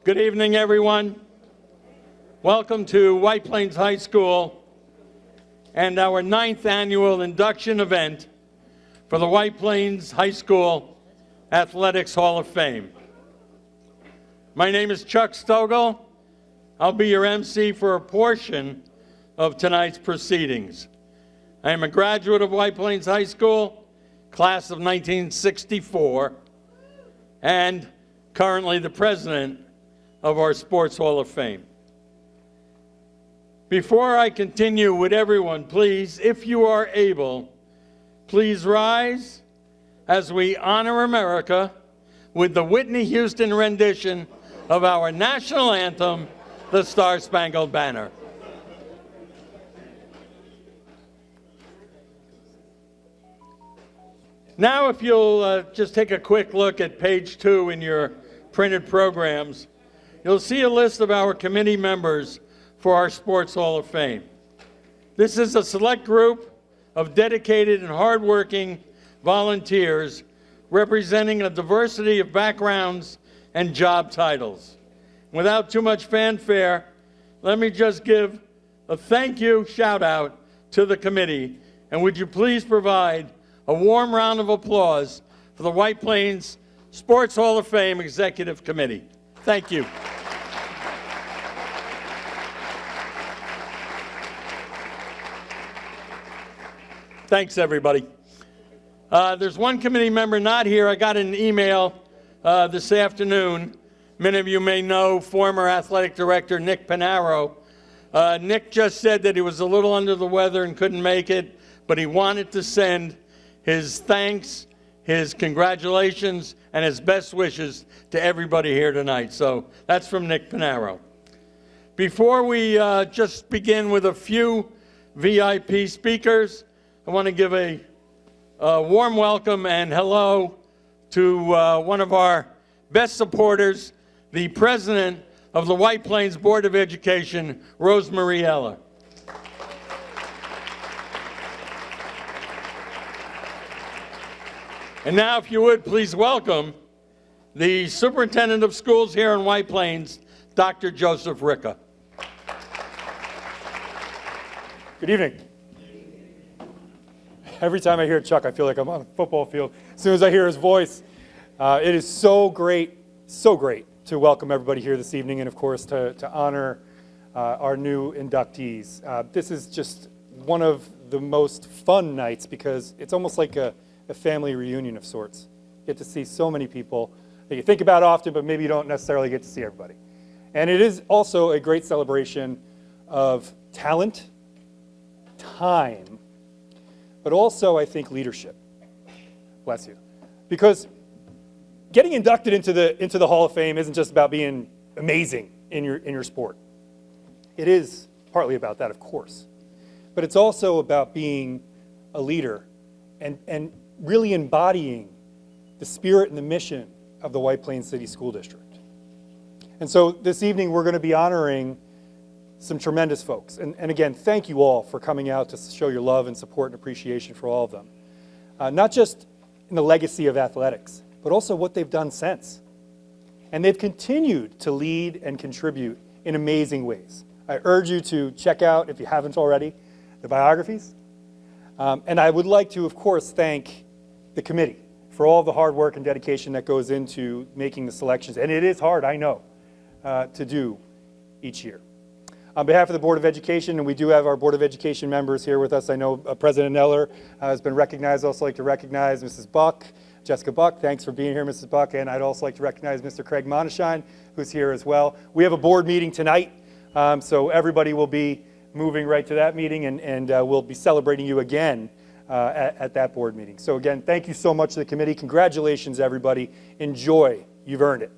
Good evening, everyone. Welcome to White Plains High School and our 9th annual induction event for the White Plains High School Athletics Hall of Fame. My name is Chuck Stogel. I'll be your MC for a portion of tonight's proceedings. I am a graduate of White Plains High School, class of 1964, and currently the president of our Sports Hall of Fame. Before I continue with everyone, please, if you are able, please rise as we honor America with the Whitney Houston rendition of our national anthem, the Star-Spangled Banner. Now, if you'll just take a quick look at page 2 in your printed programs, you'll see a list of our committee members for our Sports Hall of Fame. This is a select group of dedicated and hardworking volunteers representing a diversity of backgrounds and job titles. Without too much fanfare, let me just give a thank you shout out to the committee, and would you please provide a warm round of applause for the White Plains Sports Hall of Fame Executive Committee. Thank you. Thanks, everybody. There's one committee member not here. I got an email this afternoon. Many of you may know former athletic director Nick Panaro. Nick just said that he was a little under the weather and couldn't make it, but he wanted to send his thanks, his congratulations, and his best wishes to everybody here tonight. So that's from Nick Panaro. Before we just begin with a few VIP speakers, I want to give a warm welcome and hello to one of our best supporters, the president of the White Plains Board of Education, Rosemarie Eller. And now, if you would, please welcome the superintendent of schools here in White Plains, Dr. Joseph Ricca. Good evening. Every time I hear Chuck, I feel like I'm on a football field. As soon as I hear his voice, it is so great to welcome everybody here this evening, and of course to honor our new inductees. This is just one of the most fun nights because it's almost like a family reunion of sorts. You get to see so many people that you think about often, but maybe you don't necessarily get to see everybody. And it is also a great celebration of talent, time, but also, I think, leadership. Bless you. Because getting inducted into the Hall of Fame isn't just about being amazing in your sport. It is partly about that, of course. But it's also about being a leader and really embodying the spirit and the mission of the White Plains City School District. And so this evening we're going to be honoring some tremendous folks. And again, thank you all for coming out to show your love and support and appreciation for all of them. Not just in the legacy of athletics, but also what they've done since. And they've continued to lead and contribute in amazing ways. I urge you to check out, if you haven't already, the biographies. And I would like to, of course, thank the committee for all the hard work and dedication that goes into making the selections. And it is hard, I know, to do each year. On behalf of the Board of Education, and we do have our Board of Education members here with us. I know President Eller has been recognized. I'd also like to recognize Mrs. Buck, Jessica Buck. Thanks for being here, Mrs. Buck. And I'd also like to recognize Mr. Craig Monashine, who's here as well. We have a board meeting tonight, so everybody will be moving right to that meeting, and we'll be celebrating you again at that board meeting. So again, thank you so much to the committee. Congratulations, everybody. Enjoy. You've earned it.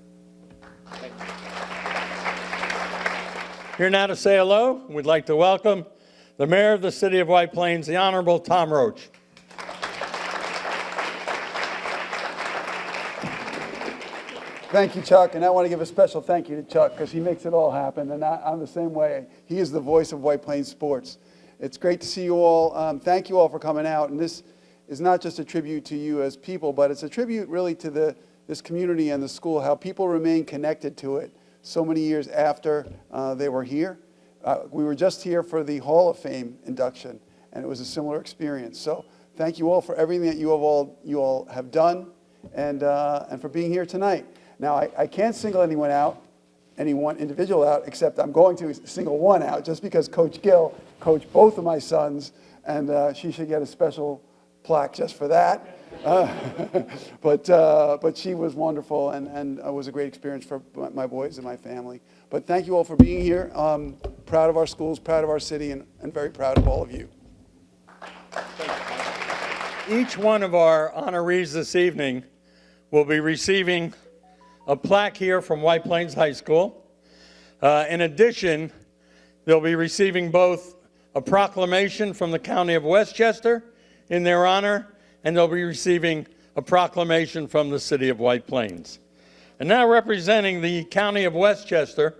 Thank you. Here now to say hello, we'd like to welcome the Mayor of the City of White Plains, the Honorable Tom Roach. Thank you, Chuck, and I want to give a special thank you to Chuck because he makes it all happen, and I'm the same way. He is the voice of White Plains sports. It's great to see you all. Thank you all for coming out, and this is not just a tribute to you as people, but it's a tribute really to this community and the school, how people remain connected to it so many years after they were here. We were just here for the Hall of Fame induction, and it was a similar experience. So thank you all for everything that you all have done, and for being here tonight. Now, I can't single any one individual out, except I'm going to single one out, just because Coach Gill coached both of my sons, and she should get a special plaque just for that. But she was wonderful, and it was a great experience for my boys and my family. But thank you all for being here. Proud of our schools, proud of our city, and very proud of all of you. Each one of our honorees this evening will be receiving a plaque here from White Plains High School. In addition, they'll be receiving both a proclamation from the County of Westchester in their honor, and they'll be receiving a proclamation from the City of White Plains. And now representing the County of Westchester,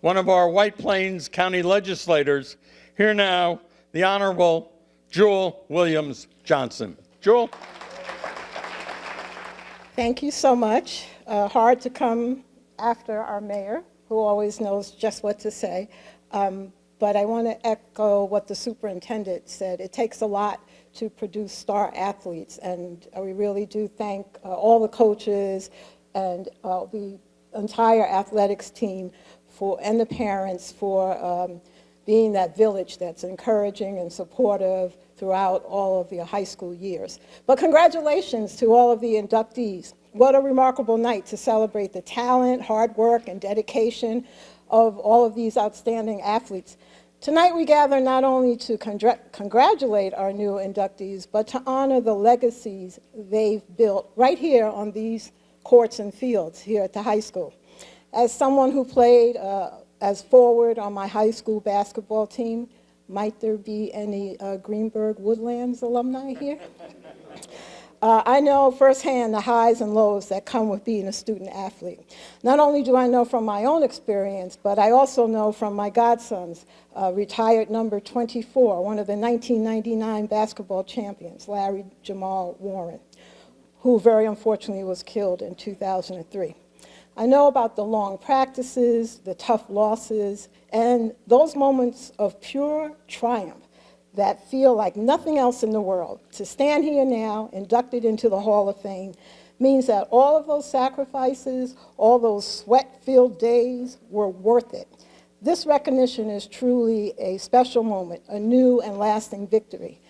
one of our White Plains County legislators, here now, the Honorable Jewel Williams Johnson. Jewel. Thank you so much. Hard to come after our mayor, who always knows just what to say. But I want to echo what the superintendent said. It takes a lot to produce star athletes, and we really do thank all the coaches and the entire athletics team and the parents for being that village that's encouraging and supportive throughout all of the high school years. But congratulations to all of the inductees. What a remarkable night to celebrate the talent, hard work, and dedication of all of these outstanding athletes. Tonight we gather not only to congratulate our new inductees, but to honor the legacies they've built right here on these courts and fields here at the high school. As someone who played as forward on my high school basketball team, might there be any Greenberg Woodlands alumni here? I know firsthand the highs and lows that come with being a student athlete. Not only do I know from my own experience, but I also know from my godsons, retired number 24, one of the 1999 basketball champions, Larry Jamal Warren, who very unfortunately was killed in 2003. I know about the long practices, the tough losses, and those moments of pure triumph that feel like nothing else in the world. To stand here now, inducted into the Hall of Fame, means that all of those sacrifices, all those sweat-filled days were worth it. This recognition is truly a special moment, a new and lasting victory.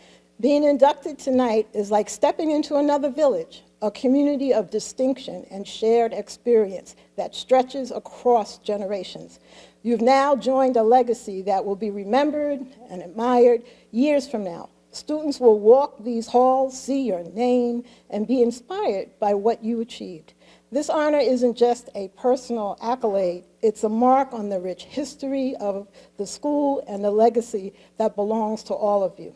Being inducted tonight is like stepping into another village, a community of distinction and shared experience that stretches across generations. You've now joined a legacy that will be remembered and admired years from now. Students will walk these halls, see your name, and be inspired by what you achieved. This honor isn't just a personal accolade, it's a mark on the rich history of the school and the legacy that belongs to all of you.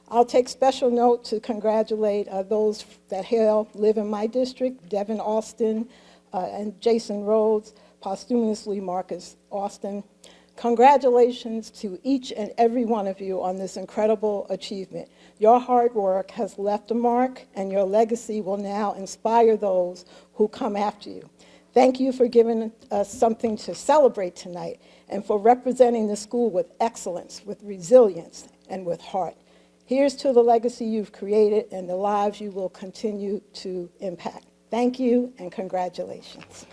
I'll take special note to congratulate those that live in my district, Devin Austin and Jason Rhodes, posthumously Marcus Austin. Congratulations to each and every one of you on this incredible achievement. Your hard work has left a mark, and your legacy will now inspire those who come after you. Thank you for giving us something to celebrate tonight, and for representing the school with excellence, with resilience, and with heart. Here's to the legacy you've created and the lives you will continue to impact. Thank you, and congratulations.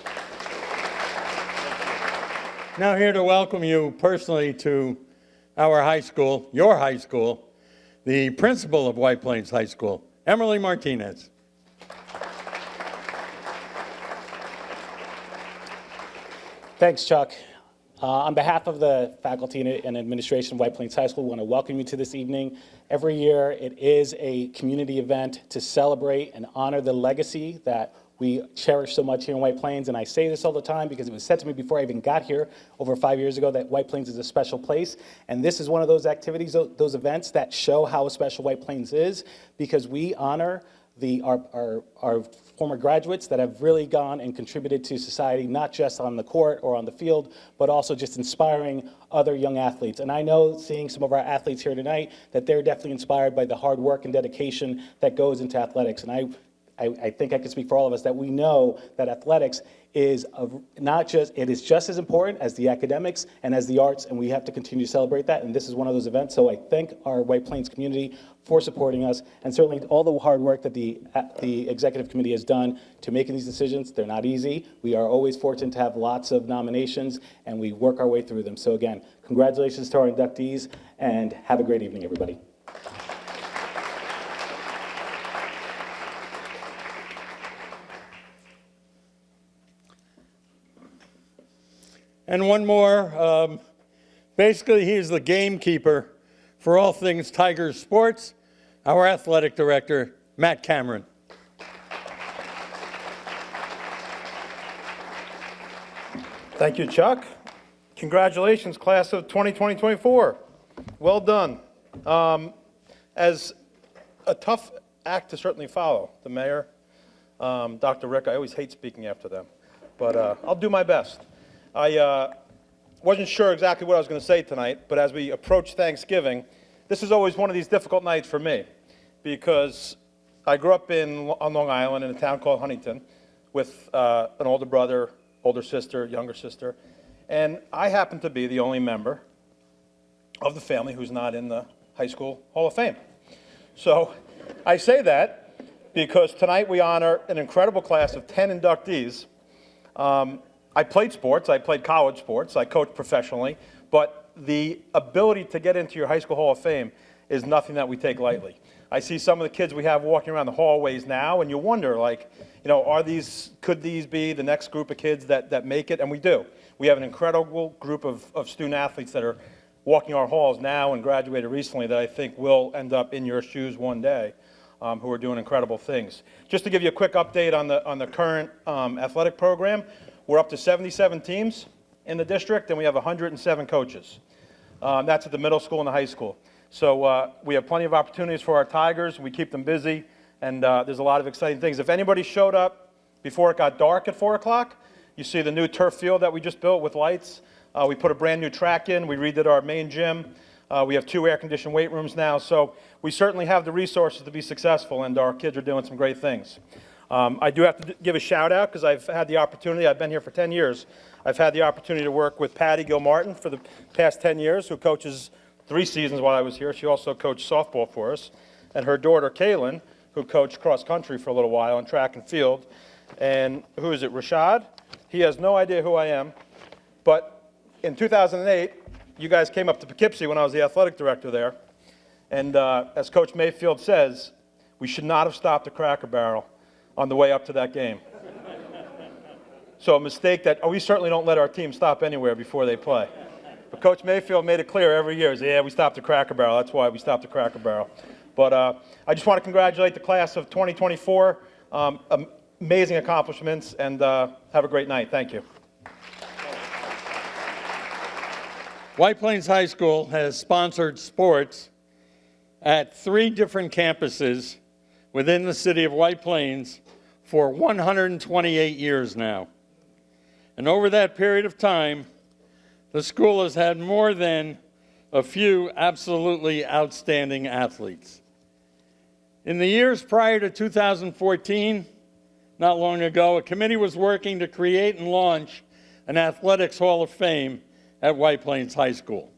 Now here to welcome you personally to our high school, your high school, the principal of White Plains High School, Emily Martinez. Thanks, Chuck. On behalf of the faculty and administration of White Plains High School, we want to welcome you to this evening. Every year, it is a community event to celebrate and honor the legacy that we cherish so much here in White Plains, and I say this all the time because it was said to me before I even got here over 5 years ago that White Plains is a special place, and this is one of those activities, those events that show how special White Plains is, because we honor our former graduates that have really gone and contributed to society, not just on the court or on the field, but also just inspiring other young athletes. And I know, seeing some of our athletes here tonight, that they're definitely inspired by the hard work and dedication that goes into athletics. And I think I can speak for all of us that we know that athletics is it is just as important as the academics and as the arts, and we have to continue to celebrate that. And this is one of those events. So I thank our White Plains community for supporting us, and certainly all the hard work that the executive committee has done to making these decisions. They're not easy. We are always fortunate to have lots of nominations, and we work our way through them. So again, congratulations to our inductees, and have a great evening, everybody. And one more, basically he's the gamekeeper for all things Tigers sports, our athletic director, Matt Cameron. Thank you, Chuck. Congratulations, class of 2020-24. Well done. As a tough act to certainly follow, the mayor, Dr. Rick, I always hate speaking after them, but I'll do my best. I wasn't sure exactly what I was going to say tonight, but as we approach Thanksgiving, this is always one of these difficult nights for me because I grew up on Long Island in a town called Huntington with an older brother, older sister, younger sister, and I happen to be the only member of the family who's not in the High School Hall of Fame. So I say that because tonight we honor an incredible class of 10 inductees. I played sports, I played college sports, I coached professionally, but the ability to get into your High School Hall of Fame is nothing that we take lightly. I see some of the kids we have walking around the hallways now, and you wonder, like, you know, could these be the next group of kids that make it? And we do. We have an incredible group of student athletes that are walking our halls now and graduated recently that I think will end up in your shoes one day, who are doing incredible things. Just to give you a quick update on the current athletic program, we're up to 77 teams in the district, and we have 107 coaches. That's at the middle school and the high school. So we have plenty of opportunities for our Tigers. We keep them busy, and there's a lot of exciting things. If anybody showed up before it got dark at 4 o'clock, you see the new turf field that we just built with lights. We put a brand new track in. We redid our main gym. We have 2 air-conditioned weight rooms now. So we certainly have the resources to be successful, and our kids are doing some great things. I do have to give a shout out because I've had the opportunity, I've been here for 10 years, I've had the opportunity to work with Patty Gilmartin for the past 10 years, who coaches 3 seasons while I was here. She also coached softball for us. And her daughter, Kaylin, who coached cross country for a little while and track and field. And who is it, Rashad? He has no idea who I am. But in 2008, you guys came up to Poughkeepsie when I was the athletic director there. And as Coach Mayfield says, we should not have stopped at Cracker Barrel on the way up to that game. So a mistake that we certainly don't let our team stop anywhere before they play. But Coach Mayfield made it clear every year, yeah, we stopped at Cracker Barrel. That's why we stopped at Cracker Barrel. But I just want to congratulate the class of 2024. Amazing accomplishments, and have a great night. Thank you. White Plains High School has sponsored sports at 3 different campuses within the city of White Plains for 128 years now. And over that period of time, the school has had more than a few absolutely outstanding athletes. In the years prior to 2014, not long ago, a committee was working to create and launch an Athletics Hall of Fame at White Plains High School.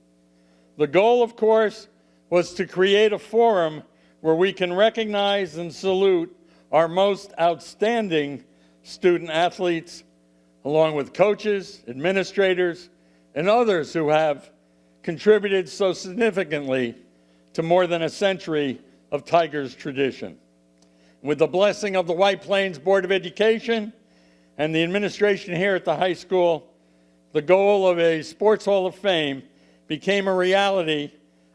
The goal, of course, was to create a forum where we can recognize and salute our most outstanding student athletes, along with coaches, administrators, and others who have contributed so significantly to more than a century of Tigers tradition. With the blessing of the White Plains Board of Education and the administration here at the high school, the goal of a Sports Hall of Fame became a reality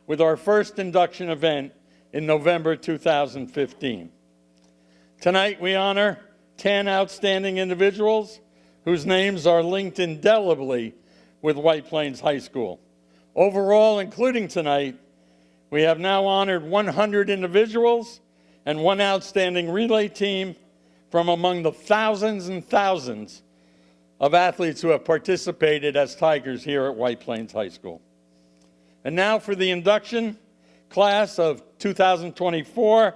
with our first induction event in November 2015. Tonight we honor 10 outstanding individuals whose names are linked indelibly with White Plains High School. Overall, including tonight, we have now honored 100 individuals and 1 outstanding relay team from among the thousands and thousands of athletes who have participated as Tigers here at White Plains High School. And now for the induction class of 2024,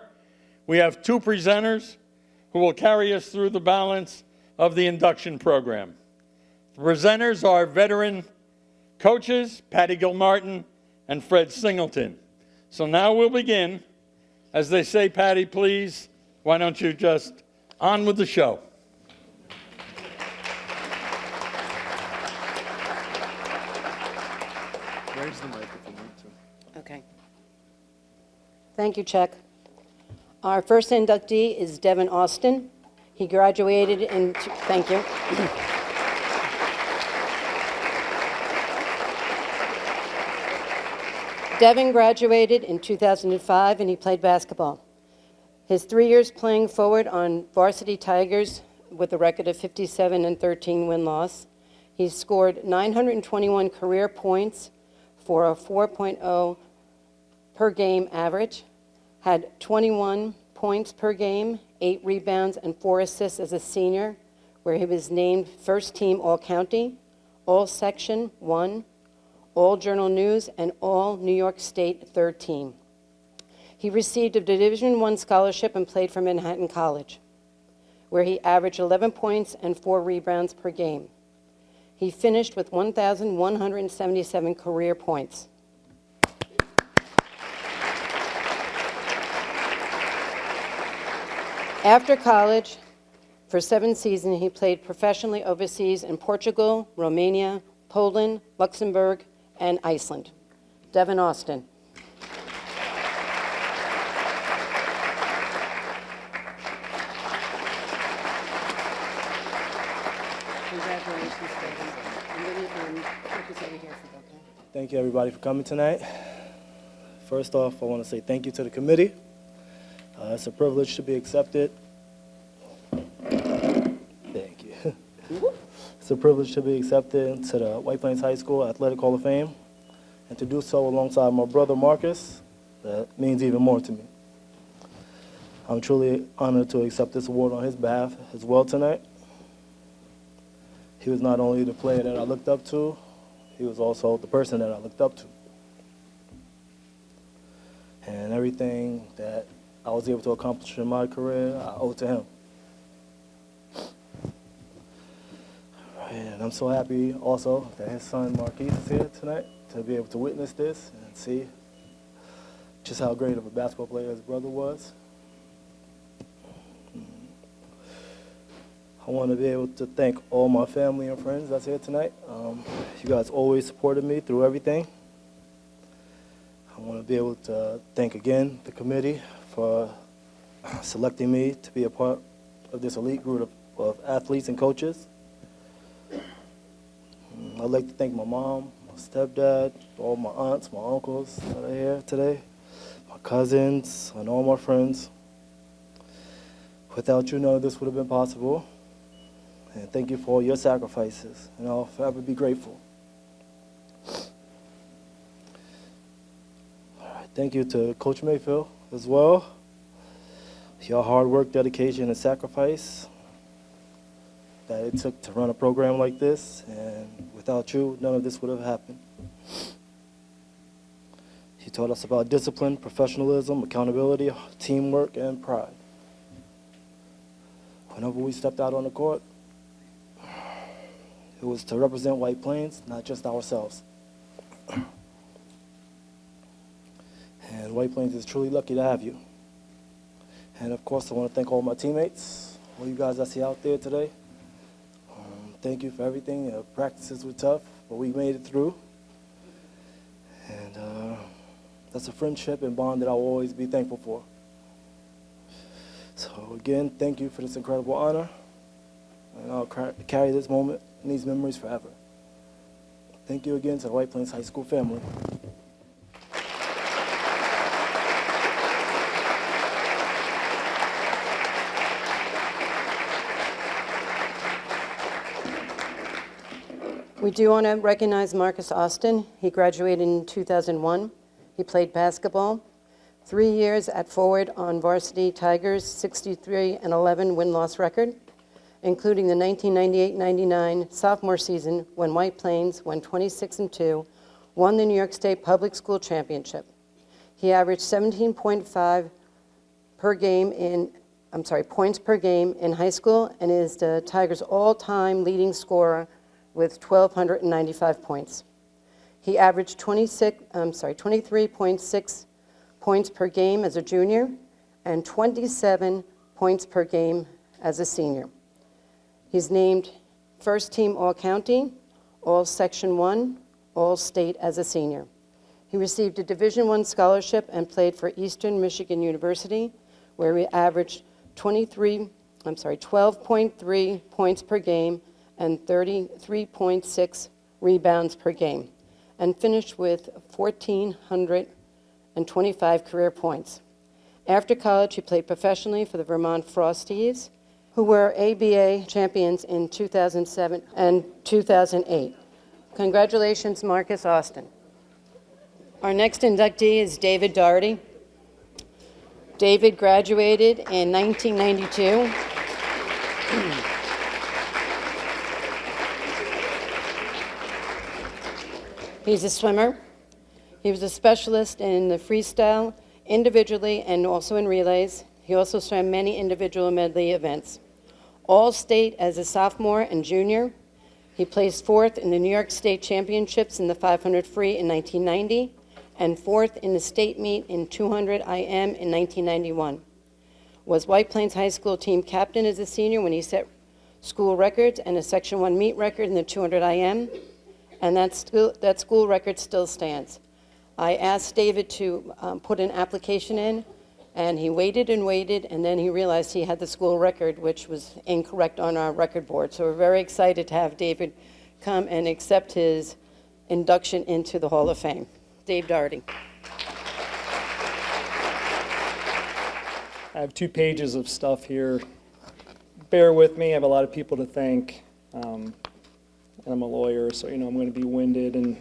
we have 2 presenters who will carry us through the balance of the induction program. The presenters are veteran coaches, Patty Gilmartin and Fred Singleton. So now we'll begin. As they say, Patty, please, why don't you just on with the show. Where's the microphone? Okay. Thank you, Chuck. Our first inductee is Devin Austin. He graduated in, thank you. Devin graduated in 2005 and he played basketball. His 3 years playing forward on varsity Tigers with a record of 57-13 win-loss. He scored 921 career points for a 4.0 per game average, had 21 points per game, 8 rebounds, and 4 assists as a senior, where he was named first team All-County, All-Section 1, All-Journal News, and All-New York State third team. He received a Division I scholarship and played for Manhattan College, where he averaged 11 points and 4 rebounds per game. He finished with 1,177 career points. After college, for 7 seasons, he played professionally overseas in Portugal, Romania, Poland, Luxembourg, and Iceland. Devin Austin. Congratulations, Devin. I'm going to put this over here for you, okay? Thank you, everybody, for coming tonight. First off, I want to say thank you to the committee. It's a privilege to be accepted. Thank you. It's a privilege to be accepted to the White Plains High School Athletic Hall of Fame, and to do so alongside my brother Marcus. That means even more to me. I'm truly honored to accept this award on his behalf as well tonight. He was not only the player that I looked up to, he was also the person that I looked up to. And everything that I was able to accomplish in my career, I owe to him. And I'm so happy also that his son Marquise is here tonight to be able to witness this and see just how great of a basketball player his brother was. I want to be able to thank all my family and friends that's here tonight. You guys always supported me through everything. I want to be able to thank again the committee for selecting me to be a part of this elite group of athletes and coaches. I'd like to thank my mom, my stepdad, all my aunts, my uncles that are here today, my cousins, and all my friends. Without you, none of this would have been possible. And thank you for all your sacrifices, and I'll forever be grateful. All right, thank you to Coach Mayfield as well. Your hard work, dedication, and sacrifice that it took to run a program like this, and without you, none of this would have happened. He taught us about discipline, professionalism, accountability, teamwork, and pride. Whenever we stepped out on the court, it was to represent White Plains, not just ourselves. And White Plains is truly lucky to have you. And of course, I want to thank all my teammates, all you guys I see out there today. Thank you for everything. Practices were tough, but we made it through. And that's a friendship and bond that I'll always be thankful for. So again, thank you for this incredible honor. And I'll carry this moment and these memories forever. Thank you again to the White Plains High School family. We do want to recognize Marcus Austin. He graduated in 2001. He played basketball. 3 years at forward on varsity Tigers, 63-11 win-loss record, including the 1998-99 sophomore season when White Plains went 26-2, won the New York State Public School Championship. He averaged 17.5 per game in points per game in high school and is the Tigers' all-time leading scorer with 1,295 points. He averaged 23.6 points per game as a junior and 27 points per game as a senior. He's named First Team All-County, All-Section 1, All-State as a senior. He received a Division I scholarship and played for Eastern Michigan University, where he averaged 12.3 points per game and 33.6 rebounds per game, and finished with 1,425 career points. After college, he played professionally for the Vermont Frosties, who were ABA champions in 2007 and 2008. Congratulations, Marcus Austin. Our next inductee is David Doherty. David graduated in 1992. He's a swimmer. He was a specialist in the freestyle, individually and also in relays. He also swam many individual medley events. All-state as a sophomore and junior. He placed fourth in the New York State Championships in the 500 free in 1990 and fourth in the state meet in 200 IM in 1991. Was White Plains High School team captain as a senior when he set school records and a Section 1 meet record in the 200 IM, and that school record still stands. I asked David to put an application in, and he waited and waited, and then he realized he had the school record, which was incorrect on our record board. So we're very excited to have David come and accept his induction into the Hall of Fame. Dave Doherty. I have 2 pages of stuff here. Bear with me, I have a lot of people to thank. And I'm a lawyer, so I'm going to be winded and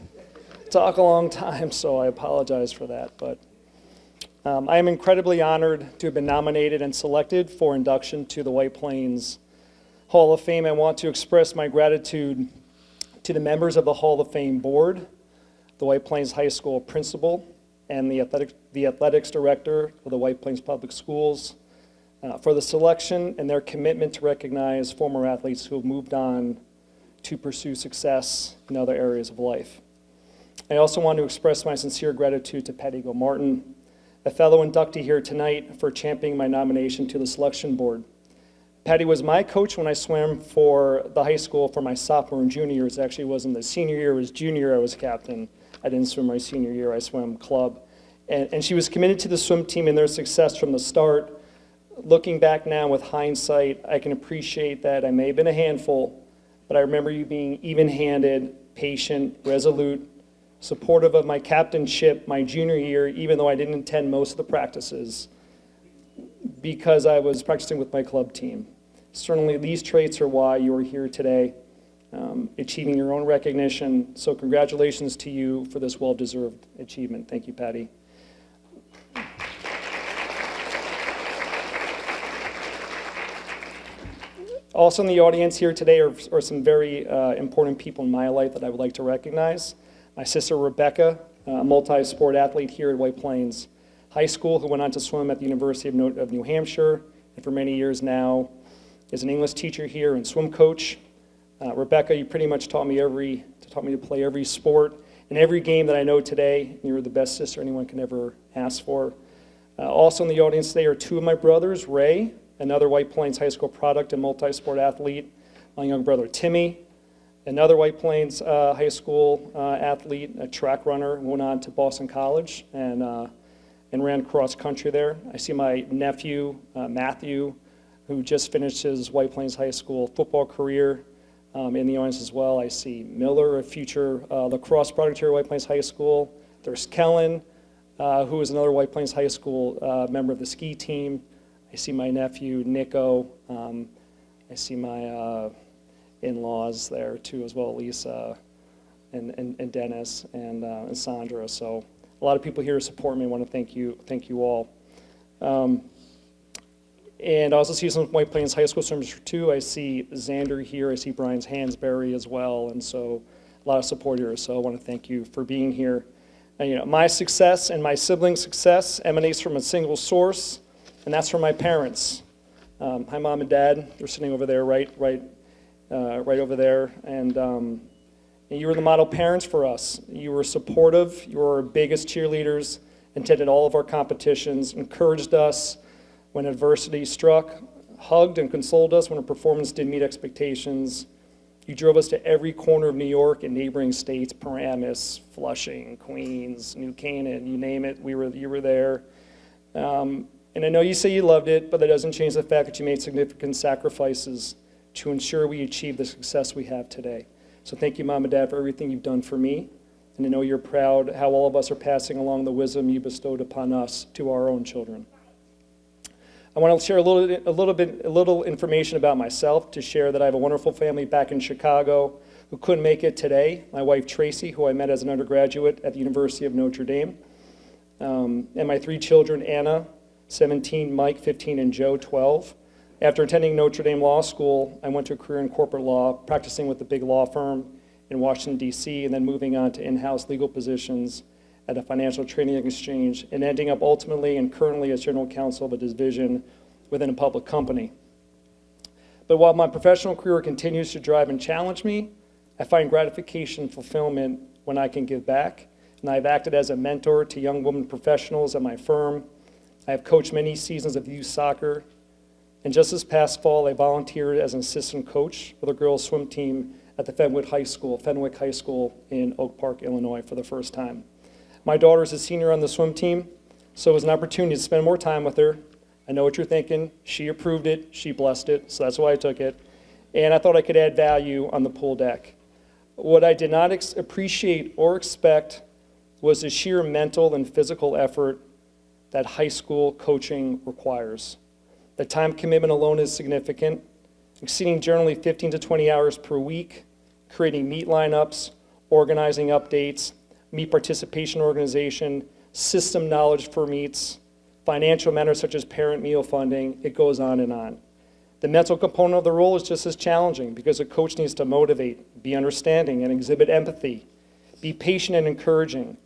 talk a long time, so I apologize for that. But I am incredibly honored to have been nominated and selected for induction to the White Plains Hall of Fame. I want to express my gratitude to the members of the Hall of Fame board, the White Plains High School principal, and the athletics director of the White Plains Public Schools for the selection and their commitment to recognize former athletes who have moved on to pursue success in other areas of life. I also want to express my sincere gratitude to Patty Martin, a fellow inductee here tonight, for championing my nomination to the selection board. Patty was my coach when I swam for the high school for my sophomore and junior years. It actually wasn't the senior year, it was junior year I was captain. I didn't swim my senior year, I swam club. And she was committed to the swim team and their success from the start. Looking back now with hindsight, I can appreciate that I may have been a handful, but I remember you being even-handed, patient, resolute, supportive of my captainship my junior year, even though I didn't attend most of the practices, because I was practicing with my club team. Certainly these traits are why you are here today, achieving your own recognition. So congratulations to you for this well-deserved achievement. Thank you, Patty. Also in the audience here today are some very important people in my life that I would like to recognize. My sister Rebecca, a multi-sport athlete here at White Plains High School, who went on to swim at the University of New Hampshire, and for many years now is an English teacher here and swim coach. Rebecca, you pretty much taught me to play every sport and every game that I know today. You're the best sister anyone can ever ask for. Also in the audience today are 2 of my brothers, Ray, another White Plains High School product and multi-sport athlete, my young brother Timmy, another White Plains High School athlete, a track runner, went on to Boston College and ran cross country there. I see my nephew, Matthew, who just finished his White Plains High School football career in the audience as well. I see Miller, a future lacrosse product here at White Plains High School. There's Kellen, who is another White Plains High School member of the ski team. I see my nephew, Nico. I see my in-laws there too as well, Lisa and Dennis and Sandra. So a lot of people here support me. I want to thank you all. And I also see some White Plains High School swimmers too. I see Xander here. I see Brian's Hansberry as well. And so a lot of support here. So I want to thank you for being here. And, my success and my siblings' success emanates from a single source, and that's from my parents. Hi, Mom and Dad. They're sitting over there, right over there. And you were the model parents for us. You were supportive. You were our biggest cheerleaders, attended all of our competitions, encouraged us when adversity struck, hugged and consoled us when a performance didn't meet expectations. You drove us to every corner of New York and neighboring states, Paramus, Flushing, Queens, New Canaan, you name it, you were there. And I know you say you loved it, but that doesn't change the fact that you made significant sacrifices to ensure we achieve the success we have today. So thank you, Mom and Dad, for everything you've done for me. And I know you're proud how all of us are passing along the wisdom you bestowed upon us to our own children. I want to share a little information about myself, to share that I have a wonderful family back in Chicago who couldn't make it today. My wife, Tracy, who I met as an undergraduate at the University of Notre Dame. And my 3 children, Anna, 17, Mike, 15, and Joe, 12. After attending Notre Dame Law School, I went to a career in corporate law, practicing with a big law firm in Washington, D.C., and then moving on to in-house legal positions at a financial trading exchange, and ending up ultimately and currently as general counsel of a division within a public company. But while my professional career continues to drive and challenge me, I find gratification and fulfillment when I can give back. And I've acted as a mentor to young women professionals at my firm. I have coached many seasons of youth soccer. And just this past fall, I volunteered as an assistant coach for the girls' swim team at the Fenwick High School in Oak Park, Illinois, for the first time. My daughter is a senior on the swim team, so it was an opportunity to spend more time with her. I know what you're thinking. She approved it. She blessed it, so that's why I took it. And I thought I could add value on the pool deck. What I did not appreciate or expect was the sheer mental and physical effort that high school coaching requires. The time commitment alone is significant, exceeding generally 15 to 20 hours per week, creating meet lineups, organizing updates, meet participation organization, system knowledge for meets, financial matters such as parent meal funding, it goes on and on. The mental component of the role is just as challenging because a coach needs to motivate, be understanding, and exhibit empathy, be patient and encouraging,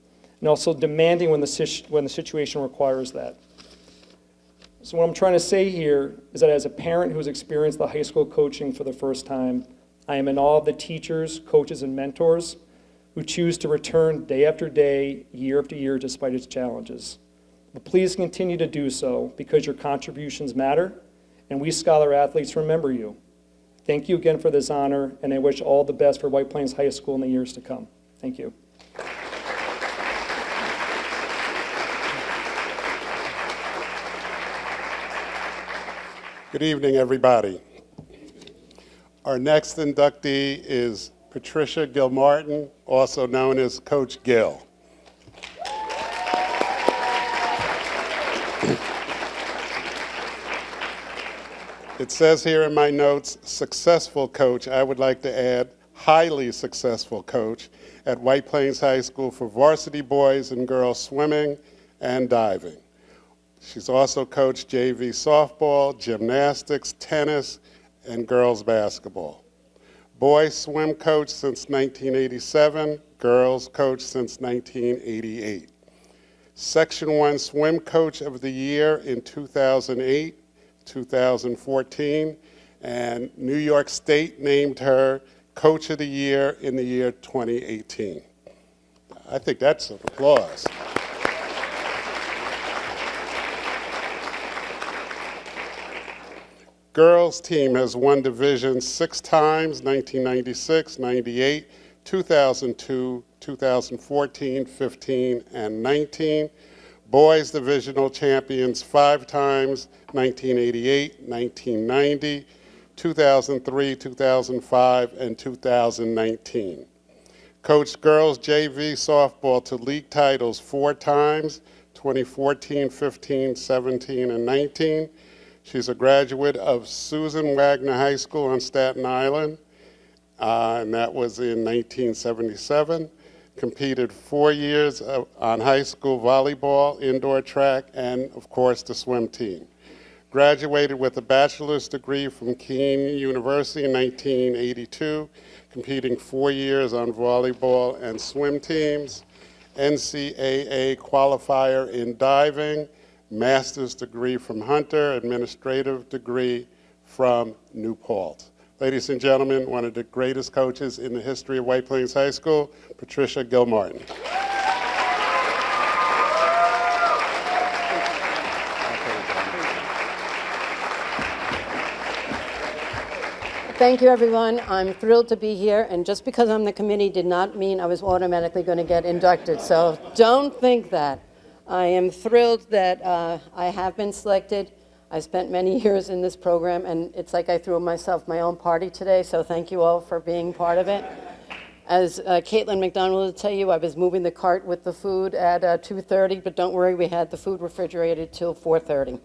and also demanding when the situation requires that. So what I'm trying to say here is that as a parent who's experienced the high school coaching for the first time, I am in awe of the teachers, coaches, and mentors who choose to return day after day, year after year, despite its challenges. But please continue to do so because your contributions matter, and we Scholar athletes remember you. Thank you again for this honor, and I wish all the best for White Plains High School in the years to come. Thank you. Good evening, everybody. Our next inductee is Patricia Gilmartin, also known as Coach Gil. It says here in my notes, successful coach. I would like to add highly successful coach at White Plains High School for varsity boys and girls swimming and diving. She's also coached JV softball, gymnastics, tennis, and girls basketball. Boys swim coach since 1987, girls coach since 1988. Section 1 swim coach of the year in 2008, 2014, and New York State named her coach of the year in the year 2018. I think that's an applause. Girls team has won divisions 6 times, 1996, 98, 2002, 2014, 15, and 19. Boys divisional champions 5 times, 1988, 1990, 2003, 2005, and 2019. Coached girls JV softball to league titles 4 times, 2014, 15, 17, and 19. She's a graduate of Susan Wagner High School on Staten Island, and that was in 1977. Competed 4 years on high school volleyball, indoor track, and of course the swim team. Graduated with a bachelor's degree from Keene University in 1982, competing 4 years on volleyball and swim teams. NCAA qualifier in diving, master's degree from Hunter, administrative degree from New Paltz. Ladies and gentlemen, one of the greatest coaches in the history of White Plains High School, Patricia Gilmartin. Thank you, everyone. I'm thrilled to be here, and just because I'm the committee did not mean I was automatically going to get inducted, so don't think that. I am thrilled that I have been selected. I spent many years in this program, and it's like I threw myself my own party today, so thank you all for being part of it. As Caitlin McDonald will tell you, I was moving the cart with the food at 2:30, but don't worry, we had the food refrigerated till 4:30.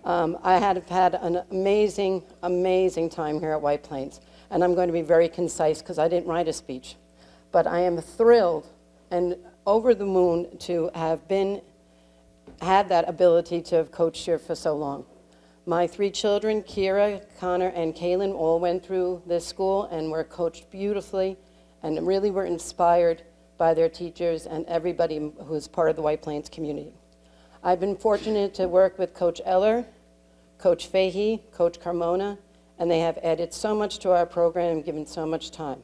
I have had an amazing, amazing time here at White Plains, and I'm going to be very concise because I didn't write a speech. But I am thrilled and over the moon to have had that ability to have coached here for so long. My 3 children, Kira, Connor, and Kaylin, all went through this school and were coached beautifully and really were inspired by their teachers and everybody who is part of the White Plains community. I've been fortunate to work with Coach Eller, Coach Fahey, Coach Carmona, and they have added so much to our program and given so much time.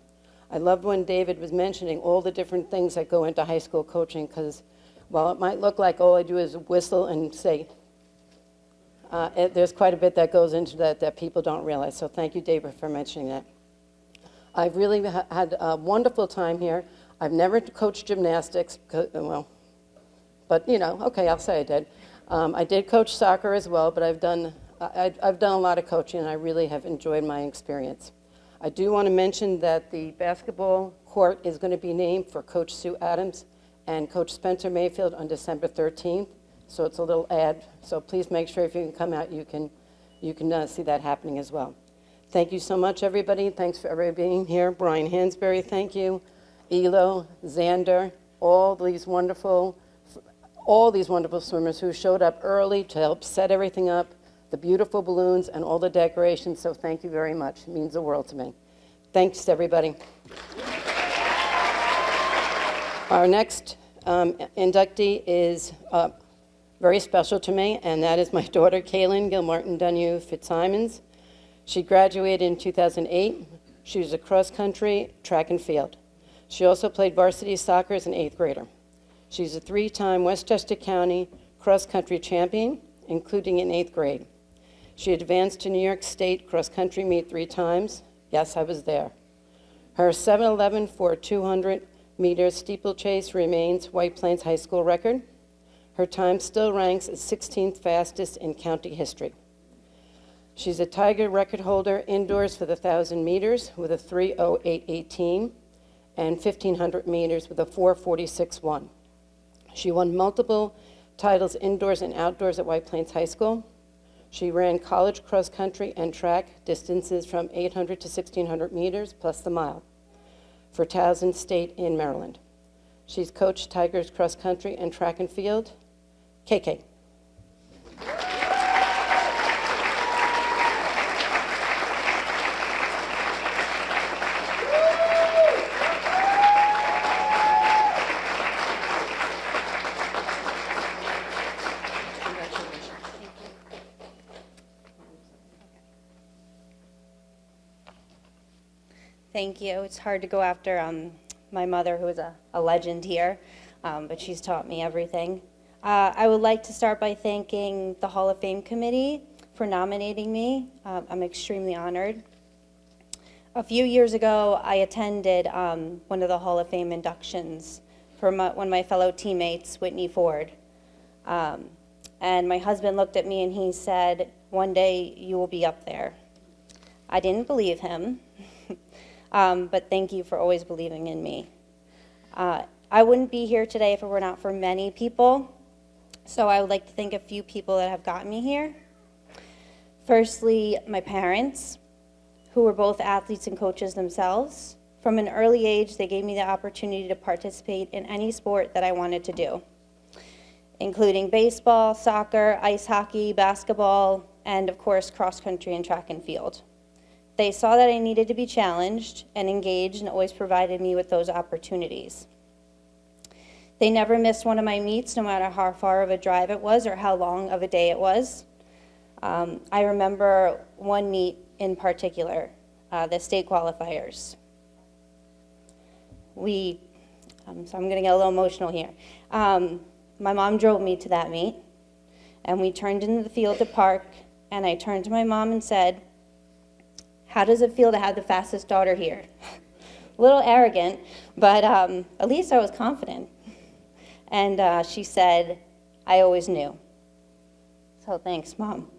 I loved when David was mentioning all the different things that go into high school coaching, because while it might look like all I do is whistle and say, there's quite a bit that goes into that people don't realize. So thank you, David, for mentioning that. I've really had a wonderful time here. I've never coached gymnastics, but you know, okay, I'll say I did. I did coach soccer as well, but I've done a lot of coaching, and I really have enjoyed my experience. I do want to mention that the basketball court is going to be named for Coach Sue Adams and Coach Spencer Mayfield on December 13th. So it's a little ad. So please make sure if you can come out, you can see that happening as well. Thank you so much, everybody. Thanks for everybody being here. Brian Hansberry, thank you. Elo, Xander, all these wonderful swimmers who showed up early to help set everything up, the beautiful balloons and all the decorations. So thank you very much. It means the world to me. Thanks, everybody. Our next inductee is very special to me, and that is my daughter, Kaylin Gilmartin Dunue Fitzsimons. She graduated in 2008. She was a cross-country, track and field. She also played varsity soccer as an 8th grader. She's a 3-time Westchester County cross-country champion, including in 8th grade. She advanced to New York State cross-country meet 3 times. Yes, I was there. Her 7:11 for 200 meters steeplechase remains White Plains High School record. Her time still ranks as 16th fastest in county history. She's a Tiger record holder indoors for the 1,000 meters with a 3:08:18 and 1,500 meters with a 4:46:1. She won multiple titles indoors and outdoors at White Plains High School. She ran college cross country and track distances from 800 to 1,600 meters plus the mile for Towson State in Maryland. She's coached Tigers cross country and track and field. KK. Thank you. It's hard to go after my mother, who is a legend here, but she's taught me everything. I would like to start by thanking the Hall of Fame Committee for nominating me. I'm extremely honored. A few years ago, I attended one of the Hall of Fame inductions for one of my fellow teammates, Whitney Ford. And my husband looked at me and he said, "One day you will be up there." I didn't believe him. But thank you for always believing in me. I wouldn't be here today if it were not for many people. So I would like to thank a few people that have gotten me here. Firstly, my parents, who were both athletes and coaches themselves. From an early age, they gave me the opportunity to participate in any sport that I wanted to do, including baseball, soccer, ice hockey, basketball, and of course, cross country and track and field. They saw that I needed to be challenged and engaged and always provided me with those opportunities. They never missed one of my meets, no matter how far of a drive it was or how long of a day it was. I remember one meet in particular, the state qualifiers. So I'm going to get a little emotional here. My mom drove me to that meet, and we turned into the field to park, and I turned to my mom and said, "How does it feel to have the fastest daughter here?" A little arrogant, but at least I was confident. And she said, "I always knew." So thanks, Mom.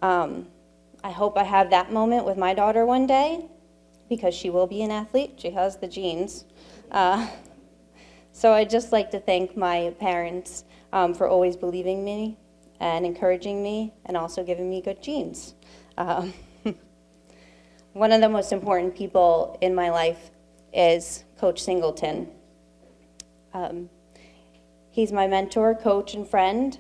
I hope I have that moment with my daughter one day, because she will be an athlete. She has the genes. So I'd just like to thank my parents for always believing me and encouraging me and also giving me good genes. One of the most important people in my life is Coach Singleton. He's my mentor, coach, and friend.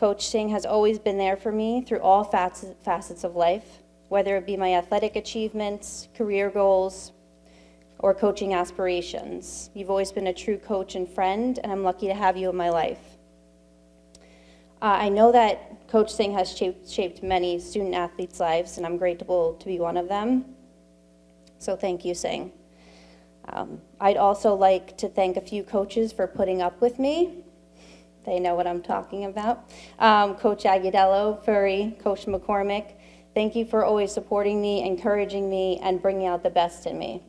Coach Singh has always been there for me through all facets of life, whether it be my athletic achievements, career goals, or coaching aspirations. You've always been a true coach and friend, and I'm lucky to have you in my life. I know that Coach Singh has shaped many student athletes' lives, and I'm grateful to be one of them. So thank you, Singh. I'd also like to thank a few coaches for putting up with me. They know what I'm talking about. Coach Agudelo, Furry, Coach McCormick, thank you for always supporting me, encouraging me, and bringing out the best in me.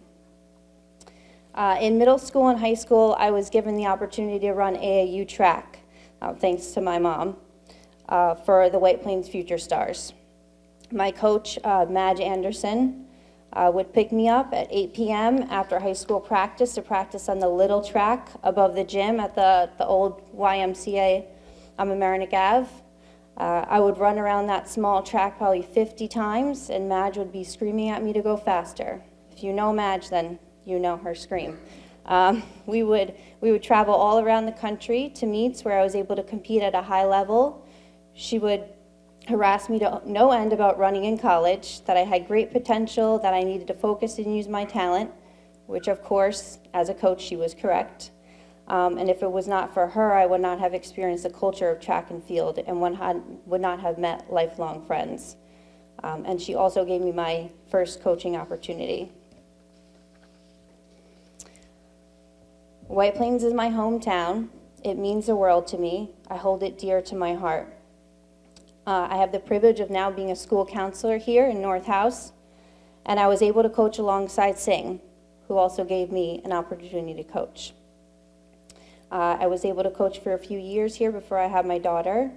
In middle school and high school, I was given the opportunity to run AAU track, thanks to my mom, for the White Plains Future Stars. My coach, Madge Anderson, would pick me up at 8 p.m. after high school practice to practice on the little track above the gym at the old YMCA on Mamaroneck Ave. I would run around that small track probably 50 times, and Madge would be screaming at me to go faster. If you know Madge, then you know her scream. We would travel all around the country to meets where I was able to compete at a high level. She would harass me to no end about running in college, that I had great potential, that I needed to focus and use my talent, which of course, as a coach, she was correct. And if it was not for her, I would not have experienced the culture of track and field and would not have met lifelong friends. And she also gave me my first coaching opportunity. White Plains is my hometown. It means the world to me. I hold it dear to my heart. I have the privilege of now being a school counselor here in North House, and I was able to coach alongside Singh, who also gave me an opportunity to coach. I was able to coach for a few years here before I had my daughter,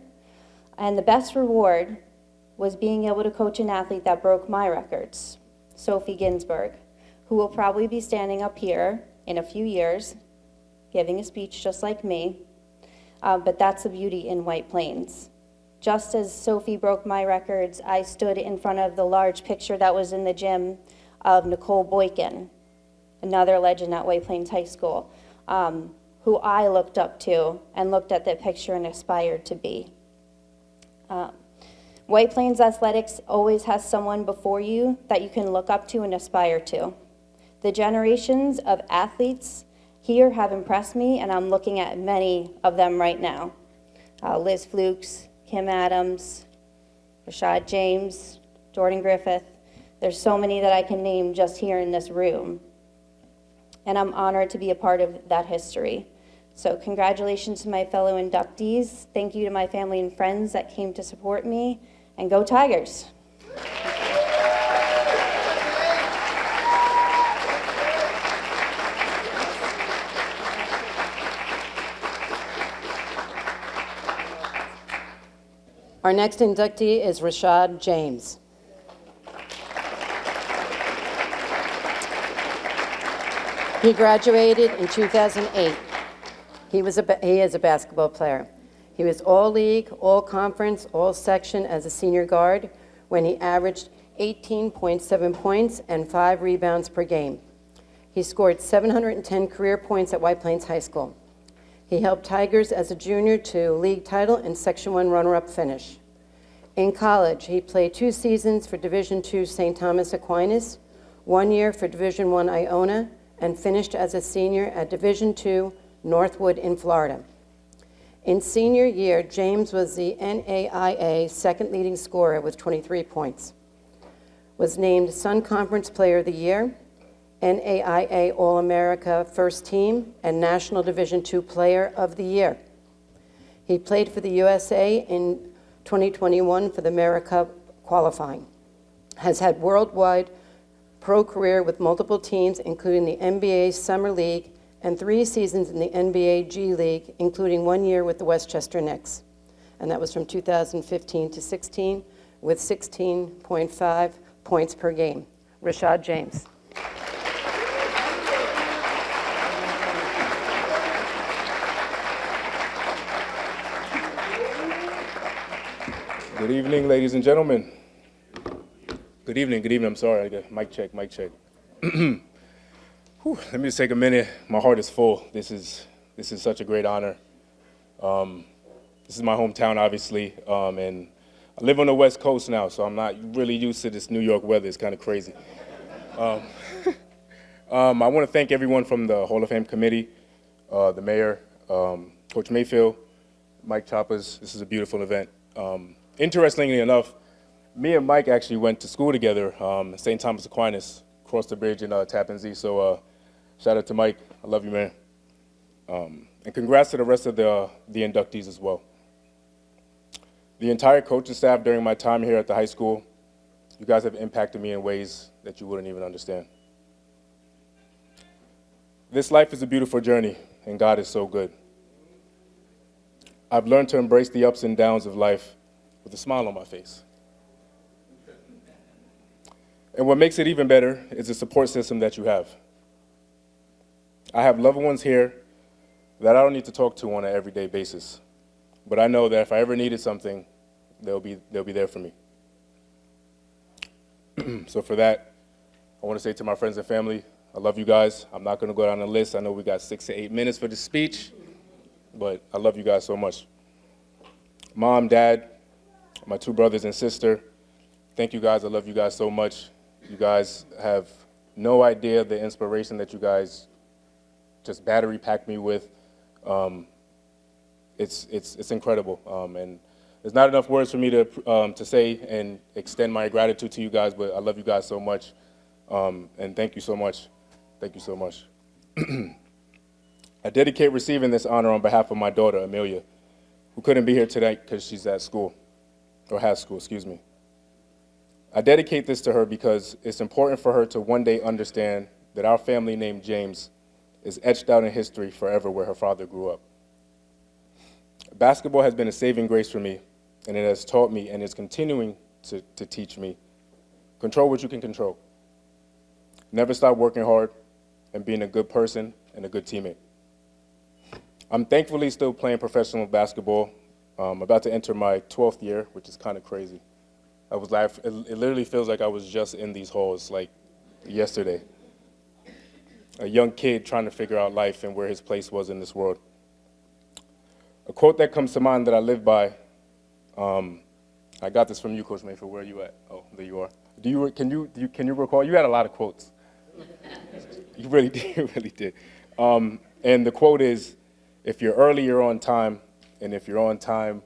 and the best reward was being able to coach an athlete that broke my records, Sophie Ginsburg, who will probably be standing up here in a few years, giving a speech just like me, but that's the beauty in White Plains. Just as Sophie broke my records, I stood in front of the large picture that was in the gym of Nicole Boykin, another legend at White Plains High School, who I looked up to and looked at that picture and aspired to be. White Plains Athletics always has someone before you that you can look up to and aspire to. The generations of athletes here have impressed me, and I'm looking at many of them right now. Liz Flukes, Kim Adams, Rashad James, Jordan Griffith. There's so many that I can name just here in this room. And I'm honored to be a part of that history. So congratulations to my fellow inductees. Thank you to my family and friends that came to support me. And go Tigers! Our next inductee is Rashad James. He graduated in 2008. He is a basketball player. He was all-league, all-conference, all-section as a senior guard when he averaged 18.7 points and 5 rebounds per game. He scored 710 career points at White Plains High School. He helped Tigers as a junior to league title and Section 1 runner-up finish. In college, he played 2 seasons for Division II St. Thomas Aquinas, 1 year for Division I Iona, and finished as a senior at Division II Northwood in Florida. In senior year, James was the NAIA second leading scorer with 23 points. Was named Sun Conference Player of the Year, NAIA All-America First Team, and National Division II Player of the Year. He played for the USA in 2021 for the America qualifying. Has had worldwide pro career with multiple teams, including the NBA Summer League and 3 seasons in the NBA G League, including 1 year with the Westchester Knicks. And that was from 2015 to 16, with 16.5 points per game. Rashad James. Good evening, ladies and gentlemen. Good evening, I'm sorry, I got mic check. Whew, let me just take a minute. My heart is full. This is such a great honor. This is my hometown, obviously, and I live on the West Coast now, so I'm not really used to this New York weather. It's kind of crazy. I want to thank everyone from the Hall of Fame committee, the mayor, Coach Mayfield, Mike Choppers. This is a beautiful event. Interestingly enough, me and Mike actually went to school together, St. Thomas Aquinas, across the bridge in Tappan Zee. So shout out to Mike. I love you, man. And congrats to the rest of the inductees as well. The entire coaching staff during my time here at the high school, you guys have impacted me in ways that you wouldn't even understand. This life is a beautiful journey, and God is so good. I've learned to embrace the ups and downs of life with a smile on my face. And what makes it even better is the support system that you have. I have loved ones here that I don't need to talk to on an everyday basis, but I know that if I ever needed something, they'll be there for me. So for that, I want to say to my friends and family, I love you guys. I'm not going to go down the list. I know we got 6 to 8 minutes for the speech, but I love you guys so much. Mom, Dad, my 2 brothers and sister, thank you guys. I love you guys so much. You guys have no idea the inspiration that you guys just battery packed me with. It's incredible. And there's not enough words for me to say and extend my gratitude to you guys, but I love you guys so much. And thank you so much. Thank you so much. I dedicate receiving this honor on behalf of my daughter, Amelia, who couldn't be here tonight because she's at school, or has school, excuse me. I dedicate this to her because it's important for her to one day understand that our family name James is etched out in history forever where her father grew up. Basketball has been a saving grace for me, and it has taught me and is continuing to teach me, control what you can control. Never stop working hard and being a good person and a good teammate. I'm thankfully still playing professional basketball. I'm about to enter my 12th year, which is kind of crazy. It literally feels like I was just in these halls like yesterday. A young kid trying to figure out life and where his place was in this world. A quote that comes to mind that I live by, I got this from you, Coach Mayfield. Where are you at? Oh, there you are. Can you recall? You had a lot of quotes. You really did. You really did. And the quote is, if you're early, you're on time, and if you're on time,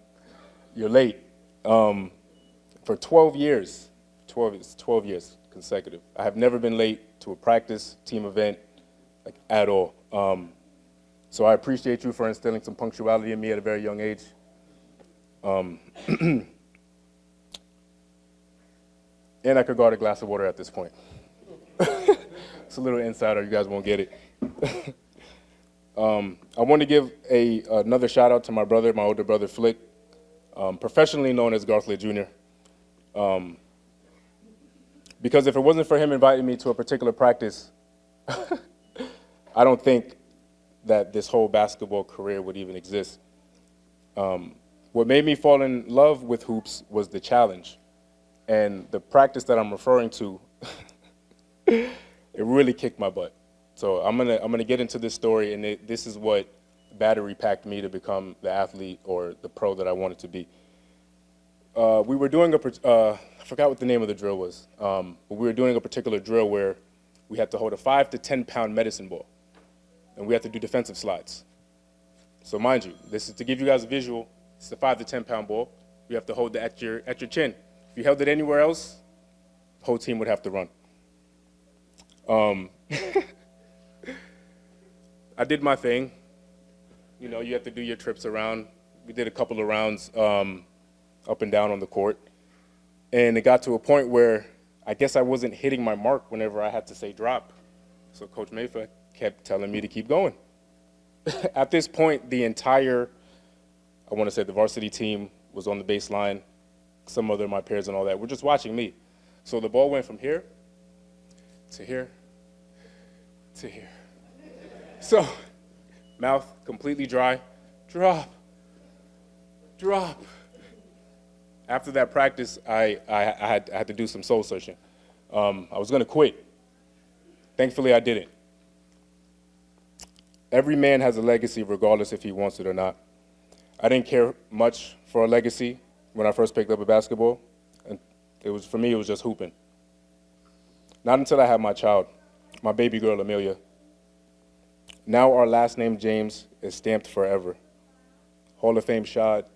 you're late. For 12 years, 12 years consecutive, I have never been late to a practice, team event, like at all. So I appreciate you for instilling some punctuality in me at a very young age. And I could guard a glass of water at this point. It's a little insider, you guys won't get it. I want to give another shout out to my brother, my older brother, Flick, professionally known as Garthlet Jr. Because if it wasn't for him inviting me to a particular practice, I don't think that this whole basketball career would even exist. What made me fall in love with hoops was the challenge. And the practice that I'm referring to, it really kicked my butt. So I'm gonna get into this story, and this is what battery packed me to become the athlete or the pro that I wanted to be. We were doing I forgot what the name of the drill was, but we were doing a particular drill where we had to hold a 5 to 10 pound medicine ball, and we had to do defensive slides. So mind you, this is to give you guys a visual. It's a 5 to 10 pound ball. You have to hold it at your chin. If you held it anywhere else, the whole team would have to run. I did my thing. You know, you have to do your trips around. We did a couple of rounds up and down on the court. And it got to a point where I guess I wasn't hitting my mark whenever I had to say drop. So Coach Mayfa kept telling me to keep going. At this point, the entire, I want to say the varsity team was on the baseline. Some other of my peers and all that were just watching me. So the ball went from here to here to here. So mouth completely dry, drop, drop. After that practice, I had to do some soul searching. I was going to quit. Thankfully, I didn't. Every man has a legacy regardless if he wants it or not. I didn't care much for a legacy when I first picked up a basketball. And for me, it was just hooping. Not until I had my child, my baby girl, Amelia. Now our last name, James, is stamped forever. Hall of Fame shot.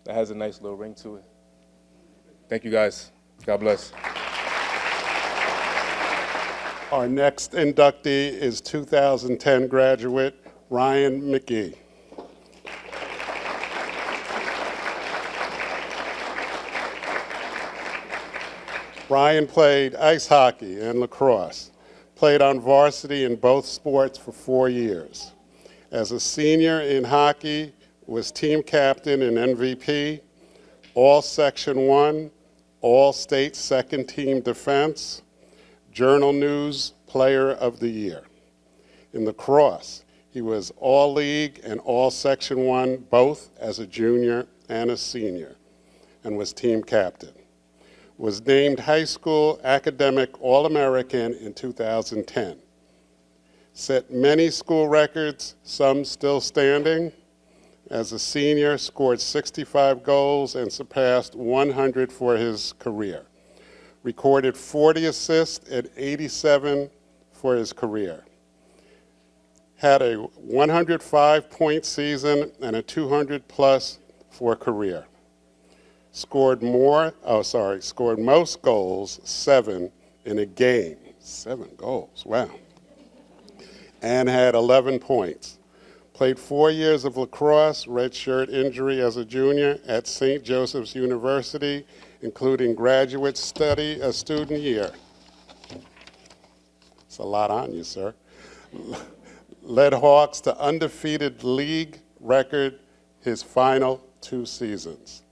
That has a nice little ring to it. Thank you, guys. God bless. Our next inductee is 2010 graduate Ryan McGee. Ryan played ice hockey and lacrosse, played on varsity in both sports for 4 years. As a senior in hockey, was team captain and MVP, all Section 1, all state second team defense, Journal News Player of the Year. In lacrosse, he was all league and all Section 1, both as a junior and a senior, and was team captain. Was named high school academic All-American in 2010. Set many school records, some still standing. As a senior, scored 65 goals and surpassed 100 for his career. Recorded 40 assists and 87 for his career. Had a 105-point season and a 200-plus for career. Scored most goals, 7 in a game. 7 goals, wow. And had 11 points. Played 4 years of lacrosse, redshirt injury as a junior at St. Joseph's University, including graduate study a student year. It's a lot on you, sir. Led Hawks to undefeated league record his final 2 seasons,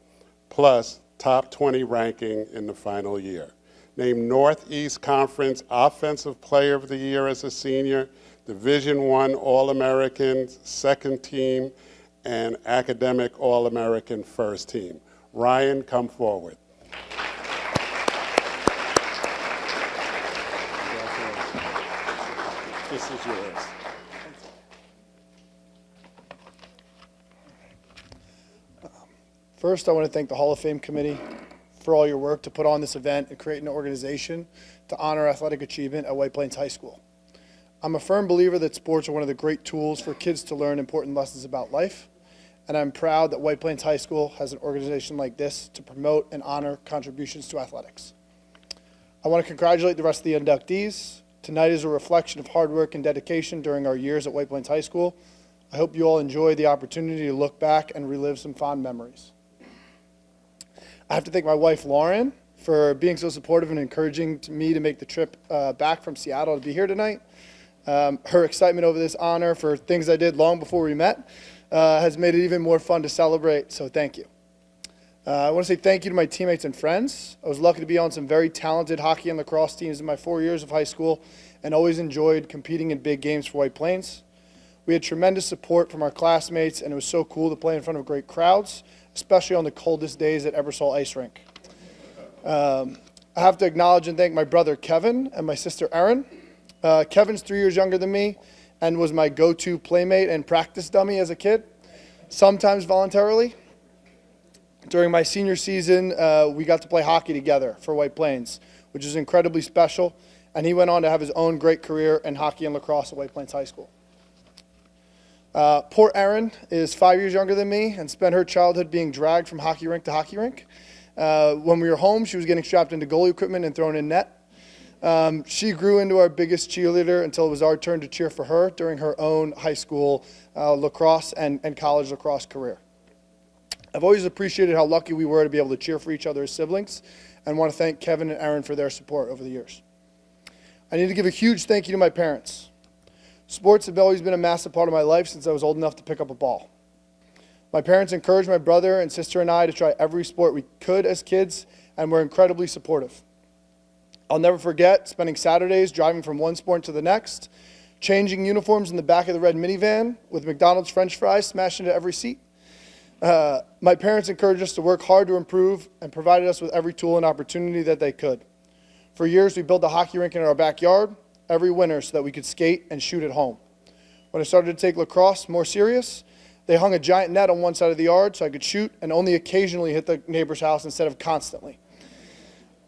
plus top 20 ranking in the final year. Named Northeast Conference Offensive Player of the Year as a senior, Division I All-American second team, and Academic All-American first team. Ryan, come forward. This is yours. First, I want to thank the Hall of Fame Committee for all your work to put on this event and create an organization to honor athletic achievement at White Plains High School. I'm a firm believer that sports are one of the great tools for kids to learn important lessons about life, and I'm proud that White Plains High School has an organization like this to promote and honor contributions to athletics. I want to congratulate the rest of the inductees. Tonight is a reflection of hard work and dedication during our years at White Plains High School. I hope you all enjoy the opportunity to look back and relive some fond memories. I have to thank my wife, Lauren, for being so supportive and encouraging me to make the trip back from Seattle to be here tonight. Her excitement over this honor for things I did long before we met has made it even more fun to celebrate, so thank you. I want to say thank you to my teammates and friends. I was lucky to be on some very talented hockey and lacrosse teams in my 4 years of high school and always enjoyed competing in big games for White Plains. We had tremendous support from our classmates, and it was so cool to play in front of great crowds, especially on the coldest days at Ebersol Ice Rink. I have to acknowledge and thank my brother Kevin and my sister Erin. Kevin's 3 years younger than me and was my go-to playmate and practice dummy as a kid, sometimes voluntarily. During my senior season, we got to play hockey together for White Plains, which is incredibly special, and he went on to have his own great career in hockey and lacrosse at White Plains High School. Poor Erin is 5 years younger than me and spent her childhood being dragged from hockey rink to hockey rink. When we were home, she was getting strapped into goalie equipment and thrown in net. She grew into our biggest cheerleader until it was our turn to cheer for her during her own high school lacrosse and college lacrosse career. I've always appreciated how lucky we were to be able to cheer for each other as siblings, and want to thank Kevin and Erin for their support over the years. I need to give a huge thank you to my parents. Sports have always been a massive part of my life since I was old enough to pick up a ball. My parents encouraged my brother and sister and I to try every sport we could as kids, and were incredibly supportive. I'll never forget spending Saturdays driving from one sport to the next, changing uniforms in the back of the red minivan with McDonald's French fries smashed into every seat. My parents encouraged us to work hard to improve and provided us with every tool and opportunity that they could. For years, we built a hockey rink in our backyard every winter so that we could skate and shoot at home. When I started to take lacrosse more serious, they hung a giant net on one side of the yard so I could shoot and only occasionally hit the neighbor's house instead of constantly.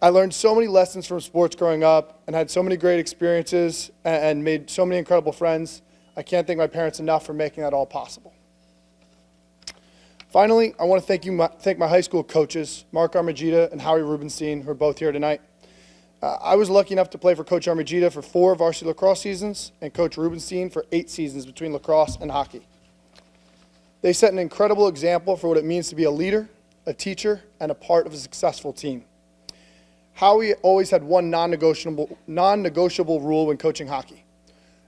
I learned so many lessons from sports growing up and had so many great experiences and made so many incredible friends. I can't thank my parents enough for making that all possible. Finally, I want to thank my high school coaches, Mark Armagida and Howie Rubenstein, who are both here tonight. I was lucky enough to play for Coach Armagida for 4 varsity lacrosse seasons and Coach Rubenstein for 8 seasons between lacrosse and hockey. They set an incredible example for what it means to be a leader, a teacher, and a part of a successful team. Howie always had one non-negotiable rule when coaching hockey.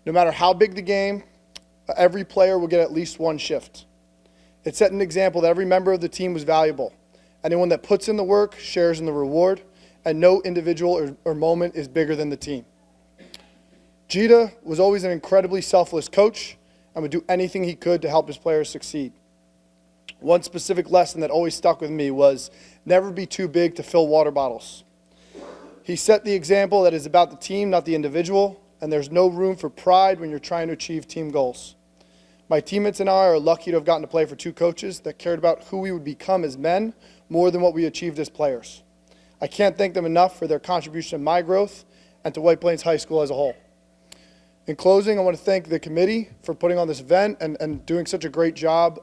No matter how big the game, every player will get at least one shift. It set an example that every member of the team was valuable. Anyone that puts in the work shares in the reward, and no individual or moment is bigger than the team. Gita was always an incredibly selfless coach and would do anything he could to help his players succeed. One specific lesson that always stuck with me was never be too big to fill water bottles. He set the example that is about the team, not the individual, and there's no room for pride when you're trying to achieve team goals. My teammates and I are lucky to have gotten to play for 2 coaches that cared about who we would become as men more than what we achieved as players. I can't thank them enough for their contribution to my growth and to White Plains High School as a whole. In closing, I want to thank the committee for putting on this event and doing such a great job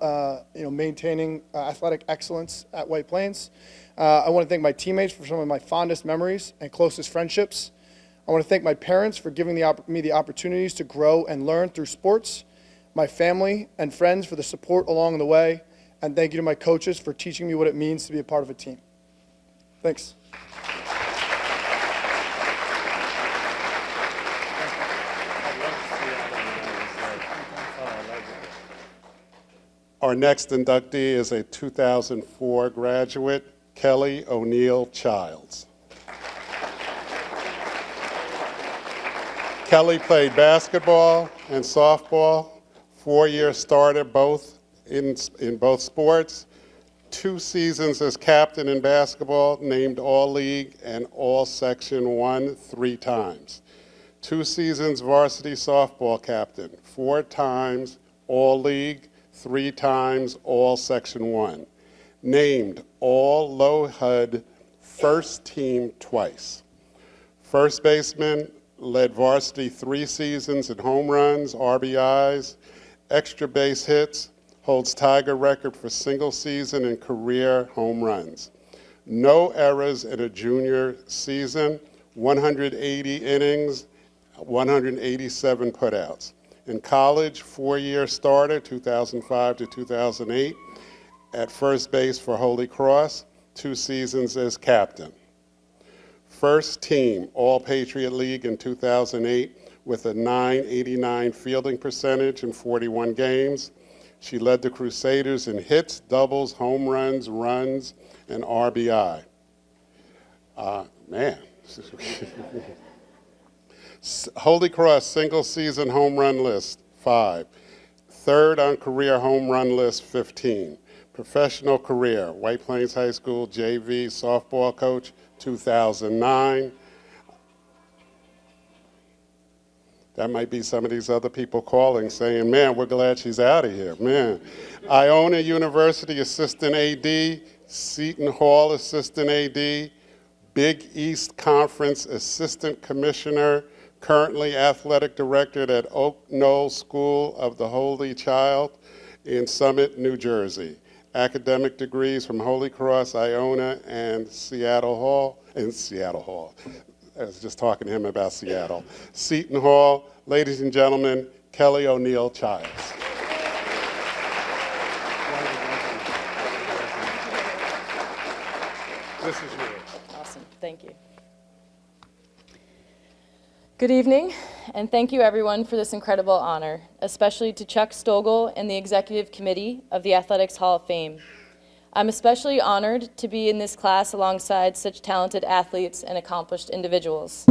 maintaining athletic excellence at White Plains. I want to thank my teammates for some of my fondest memories and closest friendships. I want to thank my parents for giving me the opportunities to grow and learn through sports, my family and friends for the support along the way, and thank you to my coaches for teaching me what it means to be a part of a team. Thanks. Our next inductee is a 2004 graduate, Kelly O'Neill Childs. Kelly played basketball and softball, 4-year starter both in both sports, 2 seasons as captain in basketball, named All-League and All-Section 1 3 times. 2 seasons varsity softball captain, 4 times All-League, 3 times All-Section 1. Named All-Low-HUD first team twice. First baseman, led varsity 3 seasons in home runs, RBIs, extra base hits, holds Tiger record for single season and career home runs. No errors in a junior season, 180 innings, 187 putouts. In college, 4-year starter, 2005 to 2008, at first base for Holy Cross, 2 seasons as captain. First team All-Patriot League in 2008 with a .989 fielding percentage in 41 games. She led the Crusaders in hits, doubles, home runs, runs, and RBI. Holy Cross single season home run list, 5. Third on career home run list, 15. Professional career, White Plains High School JV softball coach, 2009. That might be some of these other people calling saying, man, we're glad she's out of here, man. Iona University assistant AD, Seton Hall assistant AD, Big East Conference assistant commissioner, currently athletic director at Oak Knoll School of the Holy Child in Summit, New Jersey. Academic degrees from Holy Cross, Iona, and Seattle Hall. I was just talking to him about Seattle. Seton Hall. Ladies and gentlemen, Kelly O'Neill Childs. This is yours. Awesome, thank you. Good evening, and thank you everyone for this incredible honor, especially to Chuck Stogel and the Executive Committee of the Athletics Hall of Fame. I'm especially honored to be in this class alongside such talented athletes and accomplished individuals.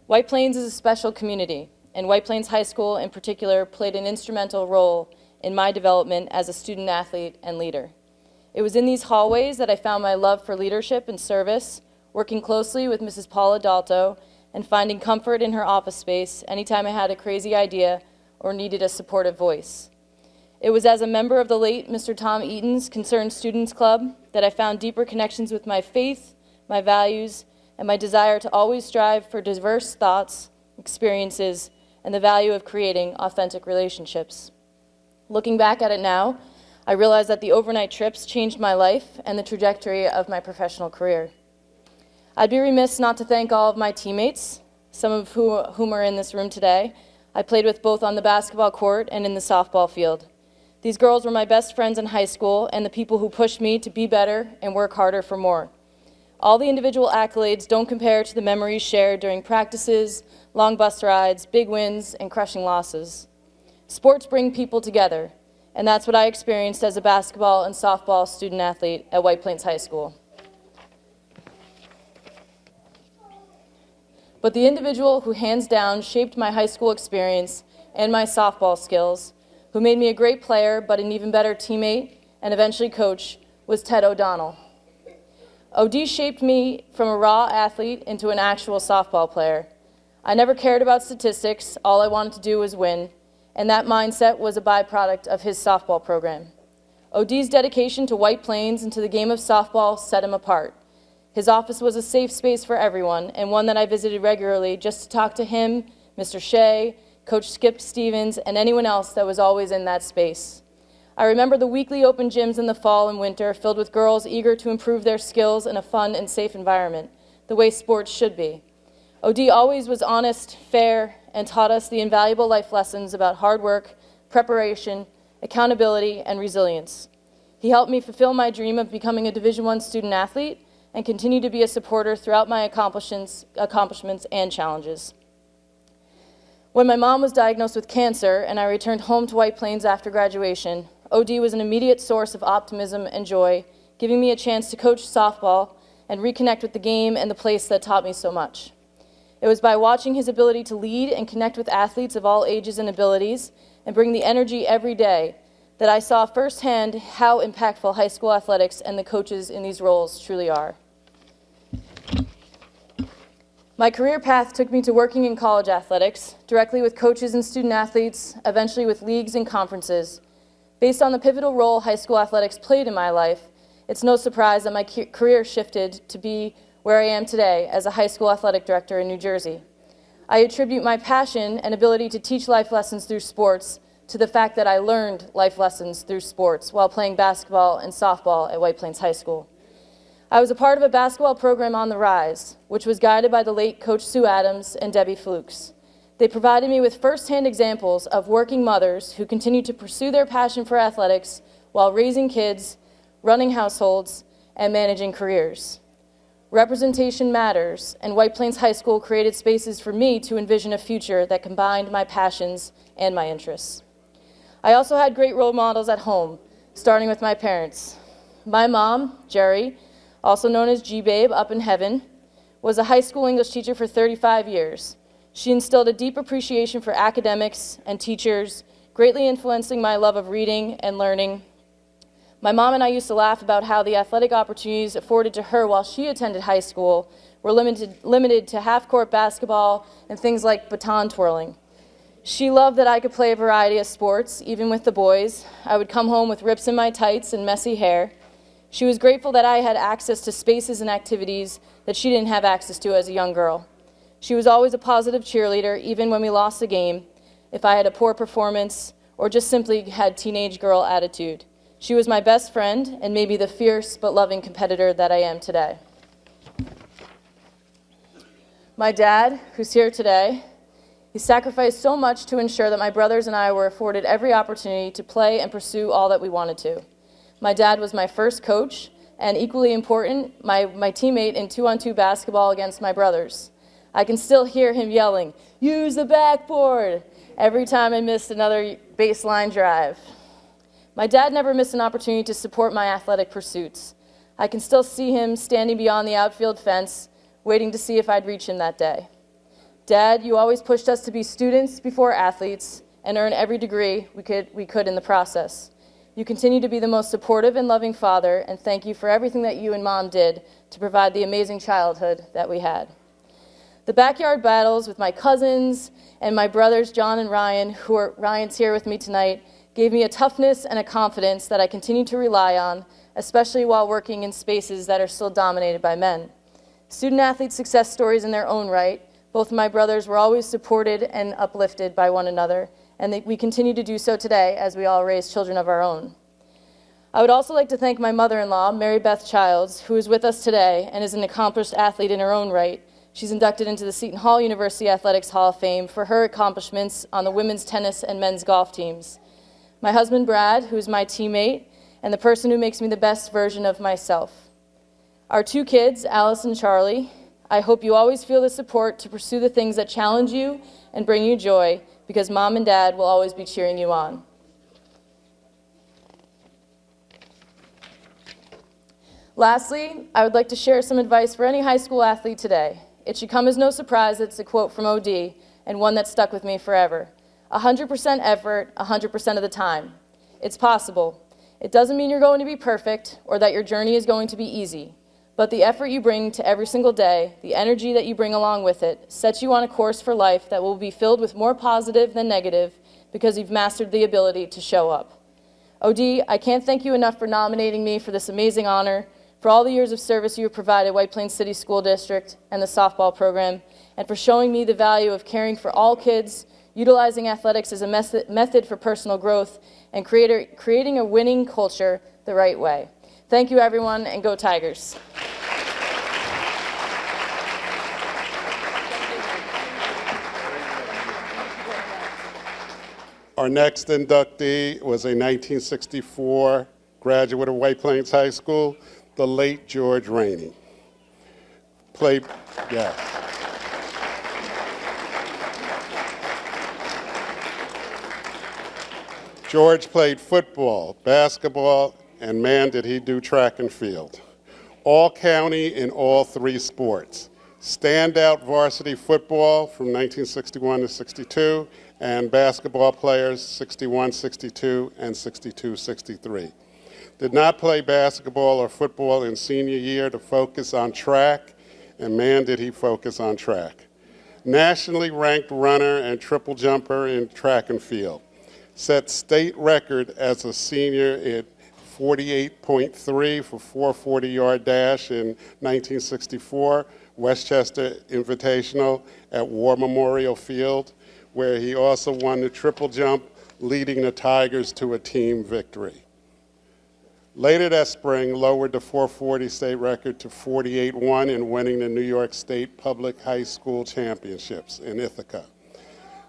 White Plains is a special community, and White Plains High School in particular played an instrumental role in my development as a student athlete and leader. It was in these hallways that I found my love for leadership and service, working closely with Mrs. Paula Dalto and finding comfort in her office space anytime I had a crazy idea or needed a supportive voice. It was as a member of the late Mr. Tom Eaton's Concerned Students Club that I found deeper connections with my faith, my values, and my desire to always strive for diverse thoughts, experiences, and the value of creating authentic relationships. Looking back at it now, I realize that the overnight trips changed my life and the trajectory of my professional career. I'd be remiss not to thank all of my teammates, some of whom are in this room today. I played with both on the basketball court and in the softball field. These girls were my best friends in high school and the people who pushed me to be better and work harder for more. All the individual accolades don't compare to the memories shared during practices, long bus rides, big wins, and crushing losses. Sports bring people together, and that's what I experienced as a basketball and softball student athlete at White Plains High School. But the individual who hands down shaped my high school experience and my softball skills, who made me a great player but an even better teammate and eventually coach, was Ted O'Donnell. OD shaped me from a raw athlete into an actual softball player. I never cared about statistics, all I wanted to do was win, and that mindset was a byproduct of his softball program. OD's dedication to White Plains and to the game of softball set him apart. His office was a safe space for everyone, and one that I visited regularly just to talk to him, Mr. Shea, Coach Skip Stevens, and anyone else that was always in that space. I remember the weekly open gyms in the fall and winter filled with girls eager to improve their skills in a fun and safe environment, the way sports should be. OD always was honest, fair, and taught us the invaluable life lessons about hard work, preparation, accountability, and resilience. He helped me fulfill my dream of becoming a Division I student athlete and continue to be a supporter throughout my accomplishments and challenges. When my mom was diagnosed with cancer and I returned home to White Plains after graduation, OD was an immediate source of optimism and joy, giving me a chance to coach softball and reconnect with the game and the place that taught me so much. It was by watching his ability to lead and connect with athletes of all ages and abilities and bring the energy every day that I saw firsthand how impactful high school athletics and the coaches in these roles truly are. My career path took me to working in college athletics, directly with coaches and student athletes, eventually with leagues and conferences. Based on the pivotal role high school athletics played in my life, it's no surprise that my career shifted to be where I am today as a high school athletic director in New Jersey. I attribute my passion and ability to teach life lessons through sports to the fact that I learned life lessons through sports while playing basketball and softball at White Plains High School. I was a part of a basketball program on the rise, which was guided by the late Coach Sue Adams and Debbie Flukes. They provided me with firsthand examples of working mothers who continued to pursue their passion for athletics while raising kids, running households, and managing careers. Representation matters, and White Plains High School created spaces for me to envision a future that combined my passions and my interests. I also had great role models at home, starting with my parents. My mom, Jerry, also known as G-Babe up in heaven, was a high school English teacher for 35 years. She instilled a deep appreciation for academics and teachers, greatly influencing my love of reading and learning. My mom and I used to laugh about how the athletic opportunities afforded to her while she attended high school were limited to half-court basketball and things like baton twirling. She loved that I could play a variety of sports, even with the boys. I would come home with rips in my tights and messy hair. She was grateful that I had access to spaces and activities that she didn't have access to as a young girl. She was always a positive cheerleader, even when we lost a game, if I had a poor performance, or just simply had teenage girl attitude. She was my best friend and maybe the fierce but loving competitor that I am today. My dad, who's here today, he sacrificed so much to ensure that my brothers and I were afforded every opportunity to play and pursue all that we wanted to. My dad was my first coach, and equally important, my teammate in 2-on-2 basketball against my brothers. I can still hear him yelling, "Use the backboard," every time I missed another baseline drive. My dad never missed an opportunity to support my athletic pursuits. I can still see him standing beyond the outfield fence, waiting to see if I'd reach him that day. Dad, you always pushed us to be students before athletes and earn every degree we could in the process. You continue to be the most supportive and loving father, and thank you for everything that you and Mom did to provide the amazing childhood that we had. The backyard battles with my cousins and my brothers, John and Ryan, Ryan's here with me tonight, gave me a toughness and a confidence that I continue to rely on, especially while working in spaces that are still dominated by men. Student-athlete success stories in their own right, both of my brothers were always supported and uplifted by one another, and we continue to do so today as we all raise children of our own. I would also like to thank my mother-in-law, Mary Beth Childs, who is with us today and is an accomplished athlete in her own right. She's inducted into the Seton Hall University Athletics Hall of Fame for her accomplishments on the women's tennis and men's golf teams. My husband, Brad, who is my teammate and the person who makes me the best version of myself. Our two kids, Alice and Charlie, I hope you always feel the support to pursue the things that challenge you and bring you joy, because Mom and Dad will always be cheering you on. Lastly, I would like to share some advice for any high school athlete today. It should come as no surprise that it's a quote from OD, and one that stuck with me forever. 100% effort, 100% of the time. It's possible. It doesn't mean you're going to be perfect or that your journey is going to be easy. But the effort you bring to every single day, the energy that you bring along with it, sets you on a course for life that will be filled with more positive than negative because you've mastered the ability to show up. OD, I can't thank you enough for nominating me for this amazing honor, for all the years of service you have provided White Plains City School District and the softball program, and for showing me the value of caring for all kids, utilizing athletics as a method for personal growth, and creating a winning culture the right way. Thank you, everyone, and go Tigers. Our next inductee was a 1964 graduate of White Plains High School, the late George Rainey. George played football, basketball, and man, did he do track and field. All county in all three sports. Standout varsity football from 1961 to 62, and basketball players 61, 62, and 62, 63. Did not play basketball or football in senior year to focus on track, and man, did he focus on track. Nationally ranked runner and triple jumper in track and field. Set state record as a senior at 48.3 for 440-yard dash in 1964, Westchester Invitational at War Memorial Field, where he also won the triple jump, leading the Tigers to a team victory. Later that spring, lowered the 440 state record to 48-1 in winning the New York State Public High School Championships in Ithaca.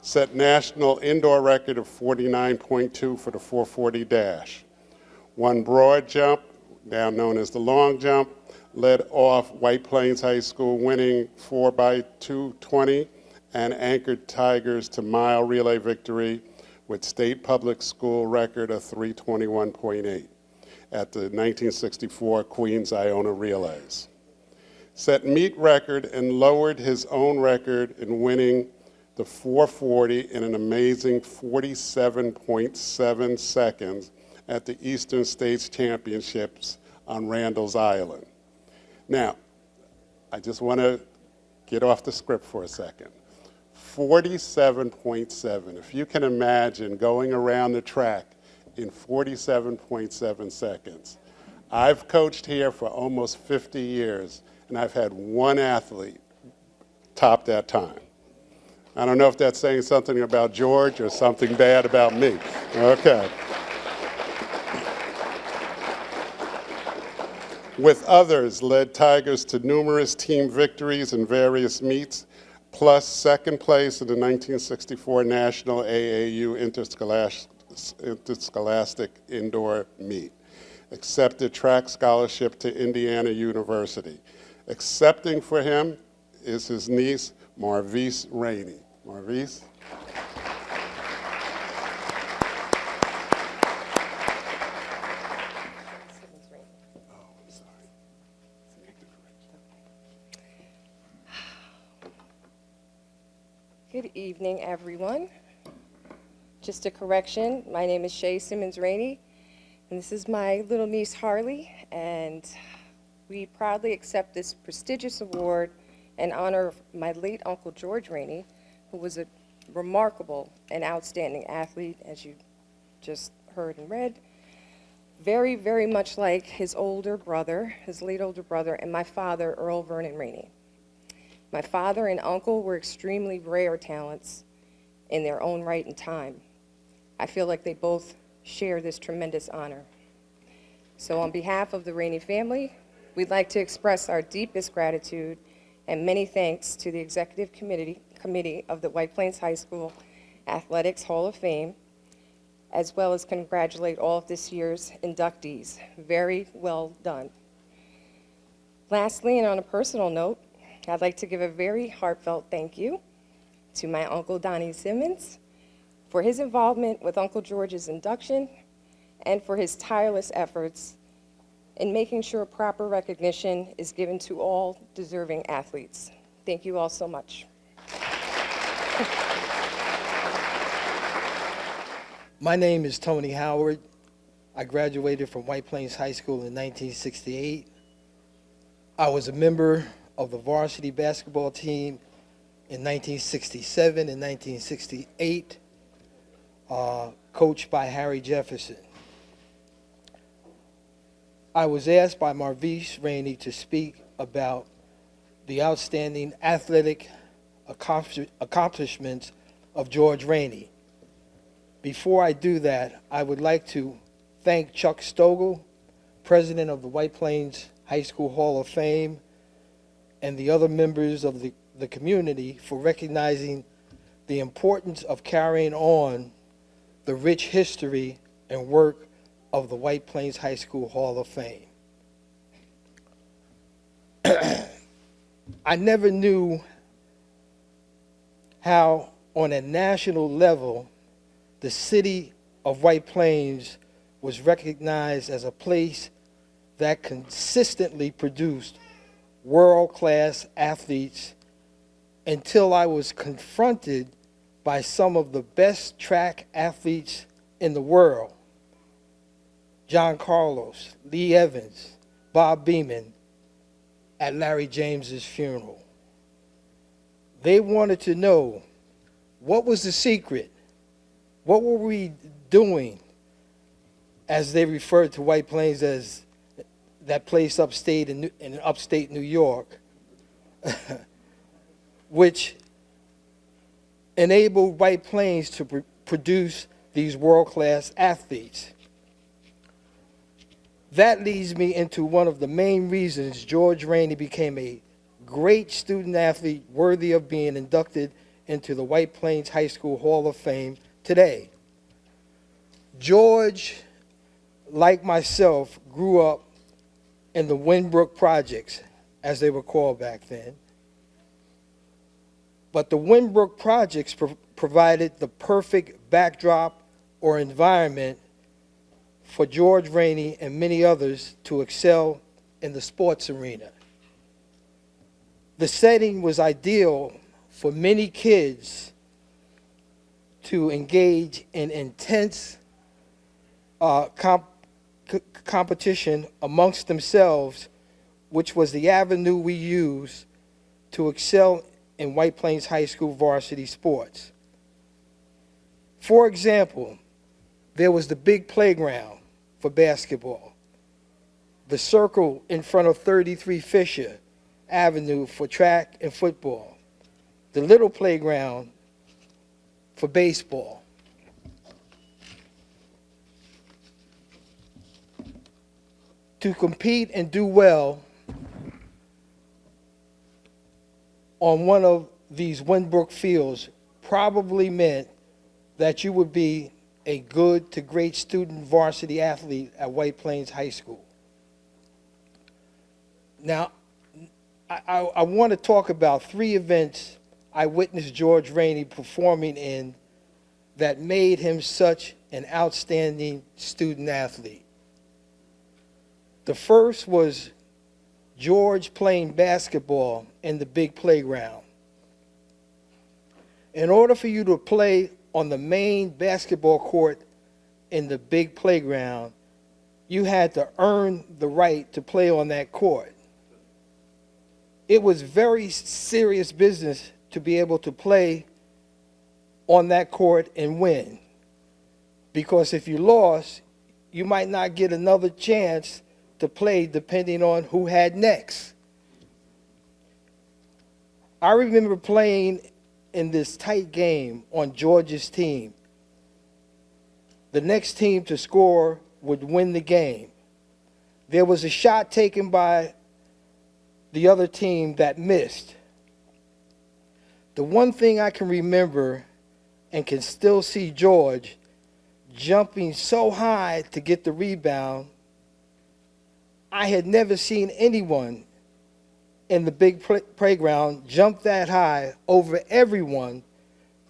Set national indoor record of 49.2 for the 440 dash. Won broad jump, now known as the long jump, led off White Plains High School, winning 4x220, and anchored Tigers to mile relay victory with state public school record of 321.8 at the 1964 Queens Iona Relays. Set meet record and lowered his own record in winning the 440 in an amazing 47.7 seconds at the Eastern States Championships on Randall's Island. Now, I just want to get off the script for a second. 47.7, if you can imagine going around the track in 47.7 seconds. I've coached here for almost 50 years, and I've had one athlete topped that time. I don't know if that's saying something about George or something bad about me. Okay. With others, led Tigers to numerous team victories in various meets, plus second place in the 1964 National AAU Interscholastic Indoor Meet. Accepted track scholarship to Indiana University. Accepting for him is his niece, Marvise Rainey. Marvise? Good evening, everyone. Just a correction, my name is Shay Simmons Rainey, and this is my little niece Harley, and we proudly accept this prestigious award in honor of my late Uncle George Rainey, who was a remarkable and outstanding athlete, as you just heard and read. Very, very much like his older brother, his late older brother, and my father, Earl Vernon Rainey. My father and uncle were extremely rare talents in their own right and time. I feel like they both share this tremendous honor. So on behalf of the Rainey family, we'd like to express our deepest gratitude and many thanks to the Executive Committee of the White Plains High School Athletics Hall of Fame, as well as congratulate all of this year's inductees. Very well done. Lastly, and on a personal note, I'd like to give a very heartfelt thank you to my Uncle Donnie Simmons for his involvement with Uncle George's induction and for his tireless efforts in making sure proper recognition is given to all deserving athletes. Thank you all so much. My name is Tony Howard. I graduated from White Plains High School in 1968. I was a member of the varsity basketball team in 1967 and 1968, coached by Harry Jefferson. I was asked by Marvise Rainey to speak about the outstanding athletic accomplishments of George Rainey. Before I do that, I would like to thank Chuck Stogel, president of the White Plains High School Hall of Fame, and the other members of the community for recognizing the importance of carrying on the rich history and work of the White Plains High School Hall of Fame. I never knew how, on a national level, the city of White Plains was recognized as a place that consistently produced world-class athletes until I was confronted by some of the best track athletes in the world. John Carlos, Lee Evans, Bob Beamon, at Larry James's funeral. They wanted to know, what was the secret? What were we doing, as they referred to White Plains as that place upstate in upstate New York, which enabled White Plains to produce these world-class athletes. That leads me into one of the main reasons George Rainey became a great student athlete worthy of being inducted into the White Plains High School Hall of Fame today. George, like myself, grew up in the Winbrook Projects, as they were called back then. But the Winbrook Projects provided the perfect backdrop or environment for George Rainey and many others to excel in the sports arena. The setting was ideal for many kids to engage in intense competition amongst themselves, which was the avenue we used to excel in White Plains High School varsity sports. For example, there was the big playground for basketball, the circle in front of 33 Fisher Avenue for track and football, the little playground for baseball. To compete and do well on one of these Winbrook fields probably meant that you would be a good to great student varsity athlete at White Plains High School. Now, I want to talk about 3 events I witnessed George Rainey performing in that made him such an outstanding student athlete. The first was George playing basketball in the big playground. In order for you to play on the main basketball court in the big playground, you had to earn the right to play on that court. It was very serious business to be able to play on that court and win. Because if you lost, you might not get another chance to play depending on who had next. I remember playing in this tight game on George's team. The next team to score would win the game. There was a shot taken by the other team that missed. The one thing I can remember and can still see George jumping so high to get the rebound, I had never seen anyone in the big playground jump that high over everyone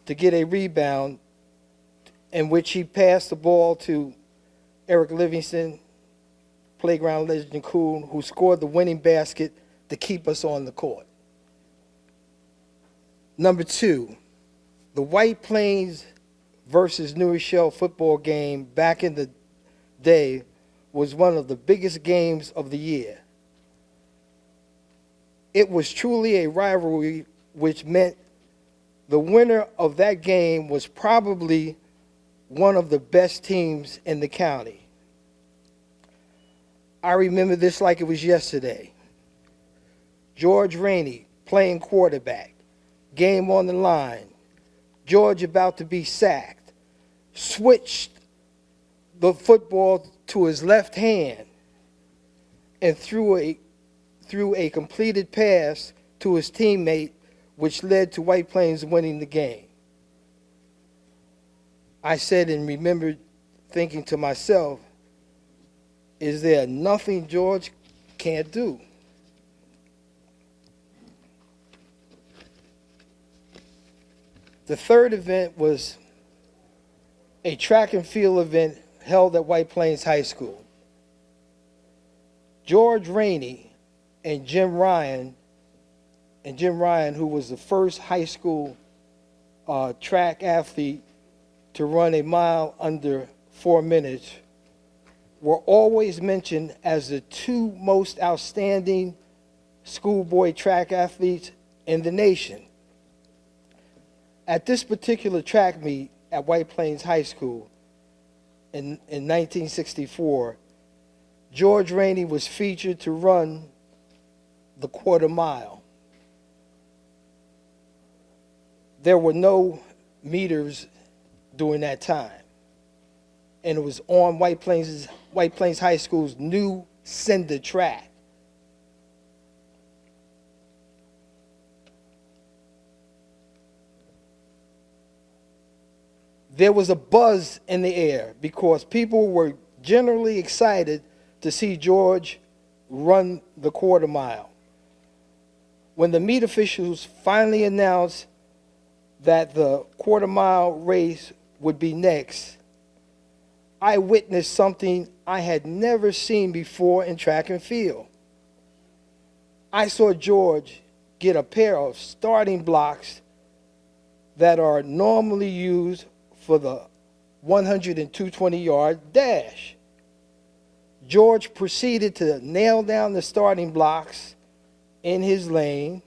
to get a rebound, in which he passed the ball to Eric Livingston, playground legend Coon, who scored the winning basket to keep us on the court. Number 2, the White Plains versus New Rochelle football game back in the day was one of the biggest games of the year. It was truly a rivalry, which meant the winner of that game was probably one of the best teams in the county. I remember this like it was yesterday. George Rainey playing quarterback, game on the line, George about to be sacked, switched the football to his left hand and threw a completed pass to his teammate, which led to White Plains winning the game. I said and remembered thinking to myself, is there nothing George can't do? The third event was a track and field event held at White Plains High School. George Rainey and Jim Ryan, who was the first high school track athlete to run a mile under 4 minutes, were always mentioned as the 2 most outstanding schoolboy track athletes in the nation. At this particular track meet at White Plains High School in 1964, George Rainey was featured to run the quarter mile. There were no meters during that time, and it was on White Plains High School's new cinder track. There was a buzz in the air because people were generally excited to see George run the quarter mile. When the meet officials finally announced that the quarter mile race would be next, I witnessed something I had never seen before in track and field. I saw George get a pair of starting blocks that are normally used for the 100 and 220-yard dash. George proceeded to nail down the starting blocks in his lane.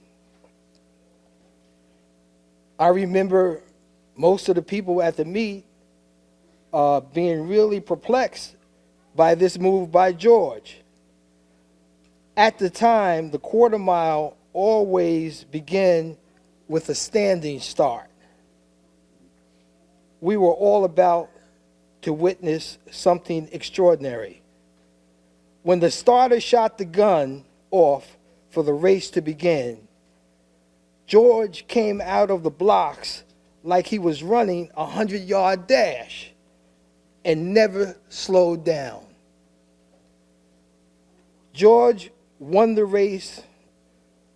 I remember most of the people at the meet being really perplexed by this move by George. At the time, the quarter mile always began with a standing start. We were all about to witness something extraordinary. When the starter shot the gun off for the race to begin, George came out of the blocks like he was running a 100-yard dash and never slowed down. George won the race,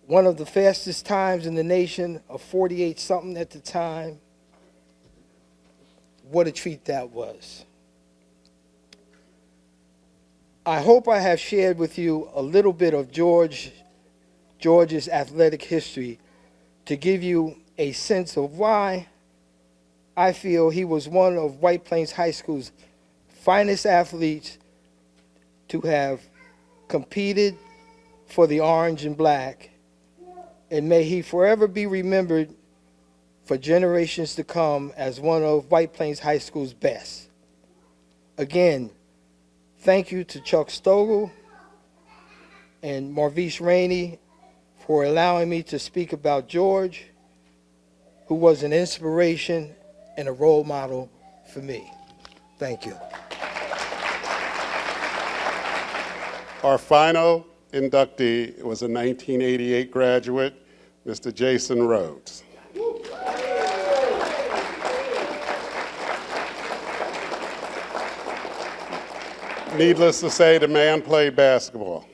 one of the fastest times in the nation, of 48-something at the time. What a treat that was. I hope I have shared with you a little bit of George's athletic history to give you a sense of why I feel he was one of White Plains High School's finest athletes to have competed for the orange and black, and may he forever be remembered for generations to come as one of White Plains High School's best. Again, thank you to Chuck Stogel and Marvice Rainey for allowing me to speak about George, who was an inspiration and a role model for me. Thank you. Our final inductee was a 1988 graduate, Mr. Jason Rhodes. Needless to say, the man played basketball.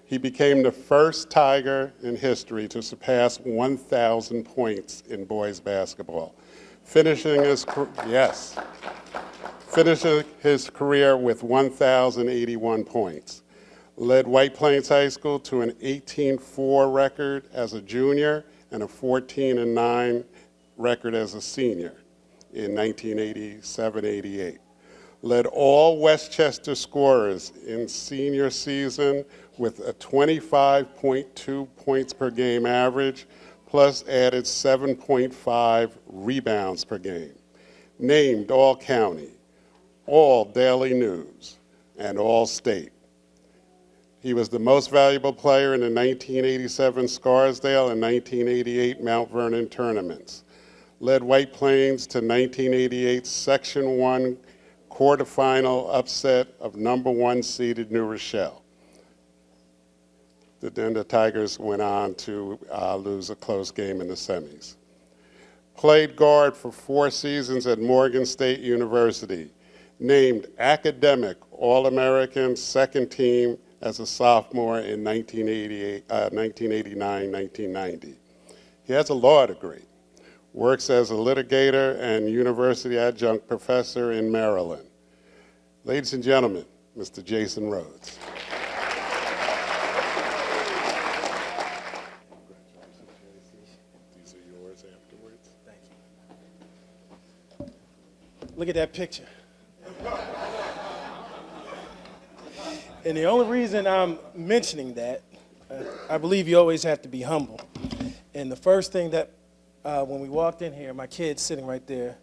He became the first Tiger in history to surpass 1,000 points in boys basketball, finishing his career with 1,081 points. Led White Plains High School to an 18-4 record as a junior and a 14-9 record as a senior in 1987-88. Led all Westchester scorers in senior season with a 25.2 points per game average, plus added 7.5 rebounds per game. Named All-County, All-Daily News, and All-State. He was the most valuable player in the 1987 Scarsdale and 1988 Mount Vernon tournaments. Led White Plains to 1988 Section 1 quarterfinal upset of #1 seeded New Rochelle. Then the Tigers went on to lose a close game in the semis. Played guard for 4 seasons at Morgan State University. Named Academic All-American second team as a sophomore in 1989-1990. He has a law degree. Works as a litigator and university adjunct professor in Maryland. Ladies and gentlemen, Mr. Jason Rhodes. These are yours afterwards. Thank you. Look at that picture. And the only reason I'm mentioning that, I believe you always have to be humble. And the first thing that, when we walked in here, my kids sitting right there,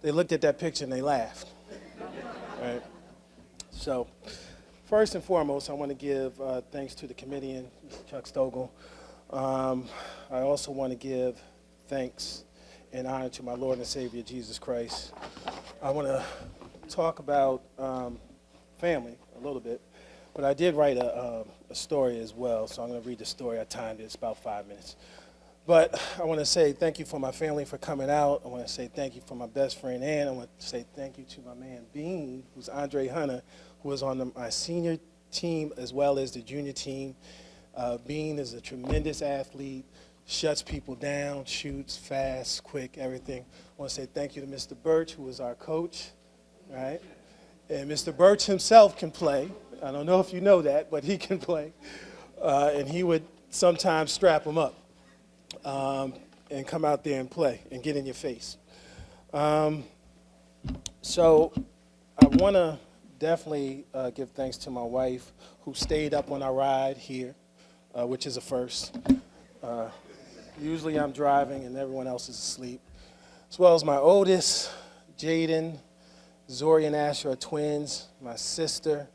they looked at that picture and they laughed. Right? So, first and foremost, I want to give thanks to the committee and Mr. Chuck Stogel. I also want to give thanks and honor to my Lord and Savior, Jesus Christ. I want to talk about family a little bit, but I did write a story as well, so I'm going to read the story. I timed it. It's about 5 minutes. But I want to say thank you for my family for coming out. I want to say thank you for my best friend, Ann. I want to say thank you to my man, Bean, who's Andre Hunter, who was on my senior team as well as the junior team. Bean is a tremendous athlete, shuts people down, shoots fast, quick, everything. I want to say thank you to Mr. Birch, who is our coach, right? And Mr. Birch himself can play. I don't know if you know that, but he can play. And he would sometimes strap him up. And come out there and play and get in your face. So I want to definitely give thanks to my wife who stayed up on our ride here, which is a first. Usually I'm driving and everyone else is asleep. As well as my oldest, Jaden, Zori and Asher are twins, my sister,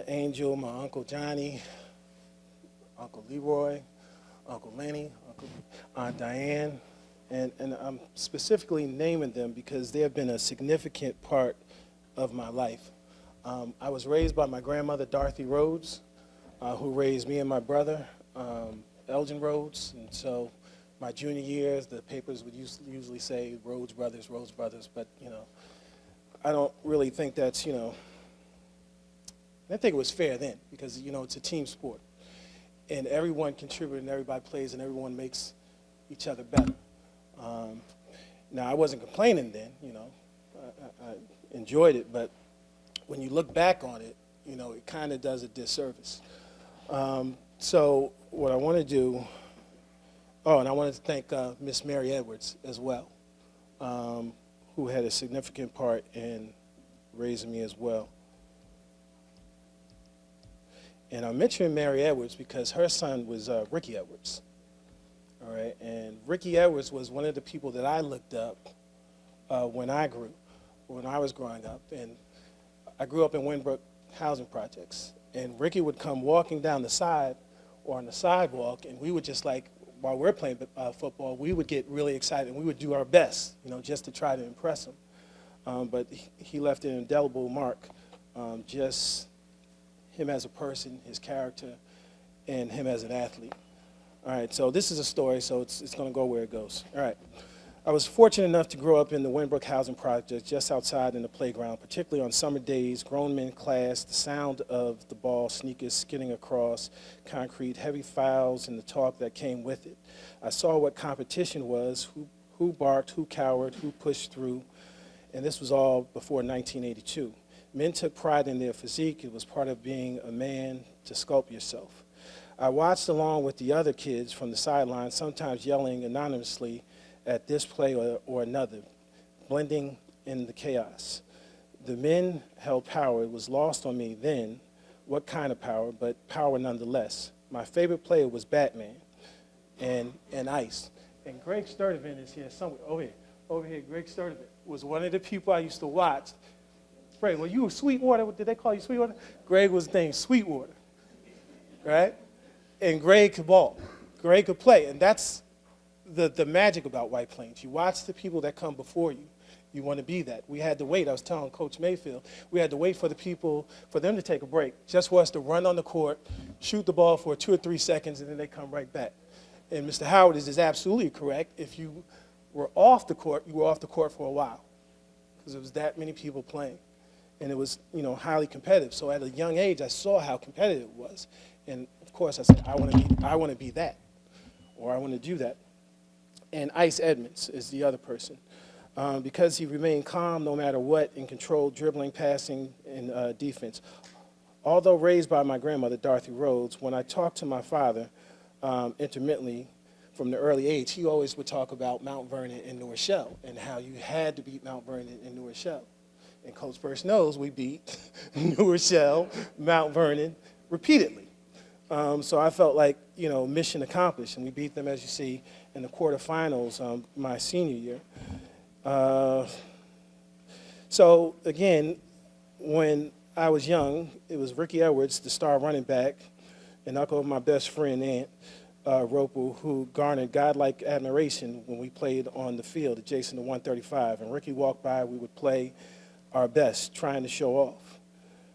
Angel, my Uncle Johnny, Uncle Leroy, Uncle Lenny, Uncle Aunt Diane, and I'm specifically naming them because they have been a significant part of my life. I was raised by my grandmother, Dorothy Rhodes, who raised me and my brother, Elgin Rhodes. And so my junior years, the papers would usually say Rhodes Brothers, but, you know, I don't really think that's, you know, I think it was fair then because, you know, it's a team sport. And everyone contributes and everybody plays and everyone makes each other better. Now, I wasn't complaining then, you know. I enjoyed it, but when you look back on it, you know, it kind of does a disservice. So what I want to do, oh, and I wanted to thank Miss Mary Edwards as well, who had a significant part in raising me as well. And I'm mentioning Mary Edwards because her son was Ricky Edwards. All right, and Ricky Edwards was one of the people that I looked up when I was growing up. And I grew up in Winbrook housing projects. And Ricky would come walking down the side or on the sidewalk, and we would just like, while we're playing football, we would get really excited and we would do our best, you know, just to try to impress him. But he left an indelible mark, just him as a person, his character, and him as an athlete. All right, so this is a story, so it's going to go where it goes. All right. I was fortunate enough to grow up in the Winbrook Housing Project, just outside in the playground, particularly on summer days, grown men class, the sound of the ball sneakers skidding across concrete, heavy fouls, and the talk that came with it. I saw what competition was, who barked, who cowered, who pushed through, and this was all before 1982. Men took pride in their physique. It was part of being a man to sculpt yourself. I watched along with the other kids from the sidelines, sometimes yelling anonymously at this play or another, blending in the chaos. The men held power. It was lost on me then what kind of power, but power nonetheless. My favorite player was Batman and Ice. And Greg Sturdivant is here somewhere. Over here, Greg Sturdivant was one of the people I used to watch. Greg, were you Sweetwater? Did they call you Sweetwater? Greg was named Sweetwater, right? And Greg could ball. Greg could play, and that's the magic about White Plains. You watch the people that come before you. You want to be that. We had to wait. I was telling Coach Mayfield, we had to wait for them to take a break, just for us to run on the court, shoot the ball for 2 or 3 seconds, and then they come right back. And Mr. Howard is absolutely correct. If you were off the court, you were off the court for a while because there was that many people playing. And it was, you know, highly competitive. So at a young age, I saw how competitive it was. And of course, I said, I want to be that, or I want to do that. And Ice Edmonds is the other person. Because he remained calm no matter what and controlled dribbling, passing, and defense. Although raised by my grandmother, Dorothy Rhodes, when I talked to my father intermittently from the early age, he always would talk about Mount Vernon and New Rochelle and how you had to beat Mount Vernon and New Rochelle. And Coach Burst knows we beat New Rochelle, Mount Vernon repeatedly. So I felt like, you know, mission accomplished. And we beat them, as you see, in the quarterfinals my senior year. So again, when I was young, it was Ricky Edwards, the star running back, and uncle of my best friend, Aunt Roper, who garnered godlike admiration when we played on the field adjacent to 135. And Ricky walked by, we would play our best, trying to show off,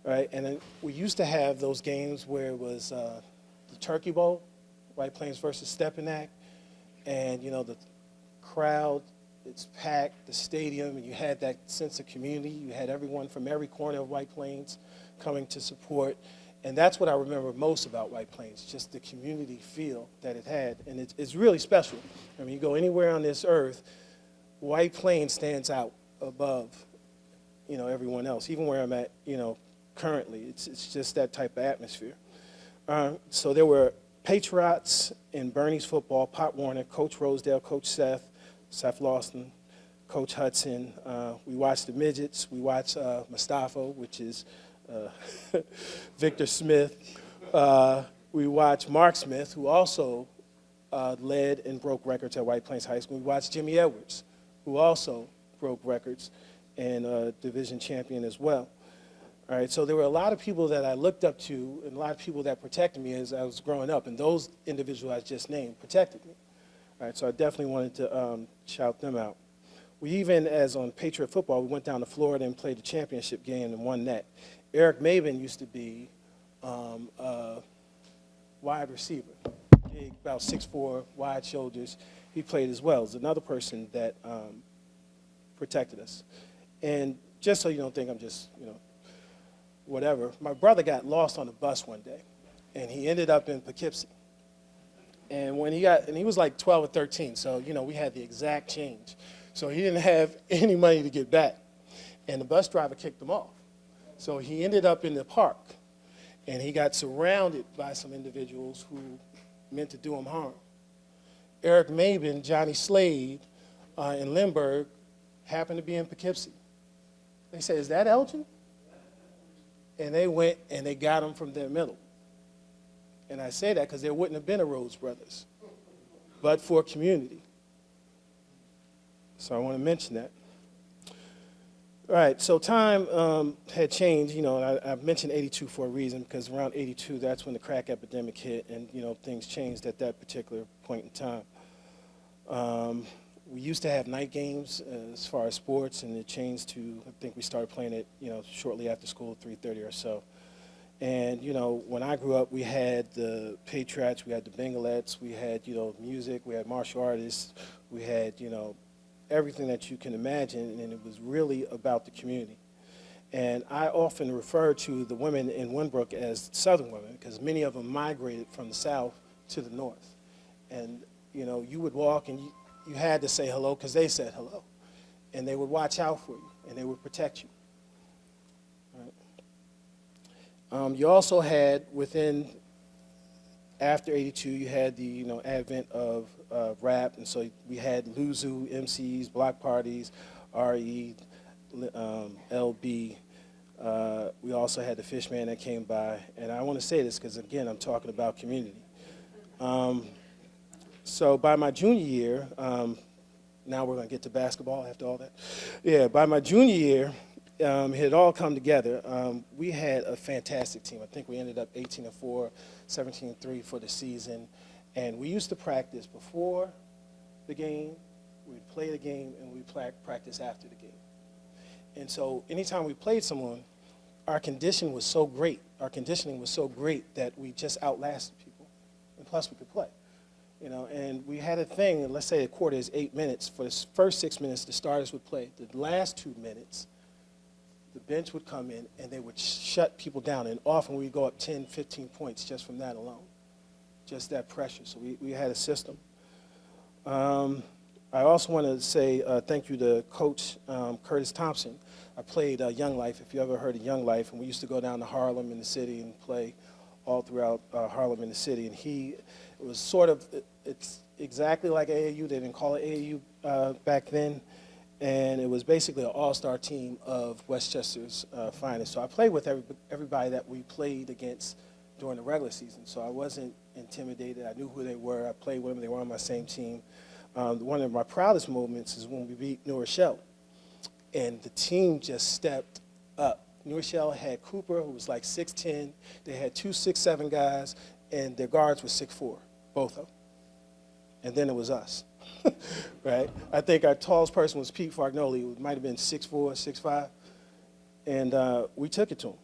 right? And then we used to have those games where it was the Turkey Bowl, White Plains versus Stepinac, and, you know, the crowd, it's packed, the stadium, and you had that sense of community. You had everyone from every corner of White Plains coming to support. And that's what I remember most about White Plains, just the community feel that it had. And it's really special. I mean, you go anywhere on this earth, White Plains stands out above, you know, everyone else, even where I'm at, you know, currently. It's just that type of atmosphere. So there were Patriots in Bernie's football, Pop Warner, Coach Rosedale, Coach Seth Lawson, Coach Hudson. We watched the Midgets. We watched Mustafa, which is Victor Smith. We watched Mark Smith, who also led and broke records at White Plains High School. We watched Jimmy Edwards, who also broke records and division champion as well. All right, so there were a lot of people that I looked up to and a lot of people that protected me as I was growing up, and those individuals I just named protected me. All right, so I definitely wanted to shout them out. We even, as on Patriot football, we went down to Florida and played the championship game and won that. Eric Maven used to be a wide receiver, big, about 6'4", wide shoulders. He played as well. He's another person that protected us. And just so you don't think I'm just, whatever, my brother got lost on a bus one day, and he ended up in Poughkeepsie. And when he was like 12 or 13, so, we had the exact change. So he didn't have any money to get back. And the bus driver kicked him off. So he ended up in the park, and he got surrounded by some individuals who meant to do him harm. Eric Maben, Johnny Slade, and Lindbergh happened to be in Poughkeepsie. They said, "Is that Elgin?" And they went and they got him from their middle. And I say that because there wouldn't have been a Rhodes Brothers, but for community. So I want to mention that. All right, so time had changed, and I've mentioned 82 for a reason, because around 82, that's when the crack epidemic hit, and, things changed at that particular point in time. We used to have night games as far as sports, and it changed to, I think we started playing it, shortly after school, 3:30 or so. And, when I grew up, we had the Patriots, we had the Bengalettes, we had, music, we had martial artists, we had, everything that you can imagine, and it was really about the community. And I often refer to the women in Winbrook as Southern women, because many of them migrated from the South to the North. And, you would walk and you had to say hello because they said hello. And they would watch out for you, and they would protect you. You also had after 82, you had the advent of rap, and so we had Luzu, MCs, block parties, RE, LB. We also had the Fishman that came by, and I want to say this because, again, I'm talking about community. So by my junior year, now we're going to get to basketball after all that. Yeah, by my junior year, it had all come together. We had a fantastic team. I think we ended up 18-4, 17-3 for the season. And we used to practice before the game, we'd play the game, and we'd practice after the game. And so anytime we played someone, our conditioning was so great that we just outlasted people. And plus we could play. And we had a thing, let's say a quarter is 8 minutes. For the first 6 minutes, the starters would play. The last 2 minutes, the bench would come in and they would shut people down. And often we'd go up 10, 15 points just from that alone, just that pressure. So we had a system. I also want to say thank you to Coach Curtis Thompson. I played Young Life, if you ever heard of Young Life, and we used to go down to Harlem in the city and play all throughout Harlem in the city. And it was sort of, it's exactly like AAU. They didn't call it AAU back then. And it was basically an all-star team of Westchester's finest. So I played with everybody that we played against during the regular season. So I wasn't intimidated. I knew who they were. I played with them. They were on my same team. One of my proudest moments is when we beat New Rochelle. And the team just stepped up. New Rochelle had Cooper, who was like 6'10". They had 2 6'7" guys, and their guards were 6'4", both of them. And then it was us. Right? I think our tallest person was Pete Fargnoli, who might have been 6'4", 6'5", and we took it to him.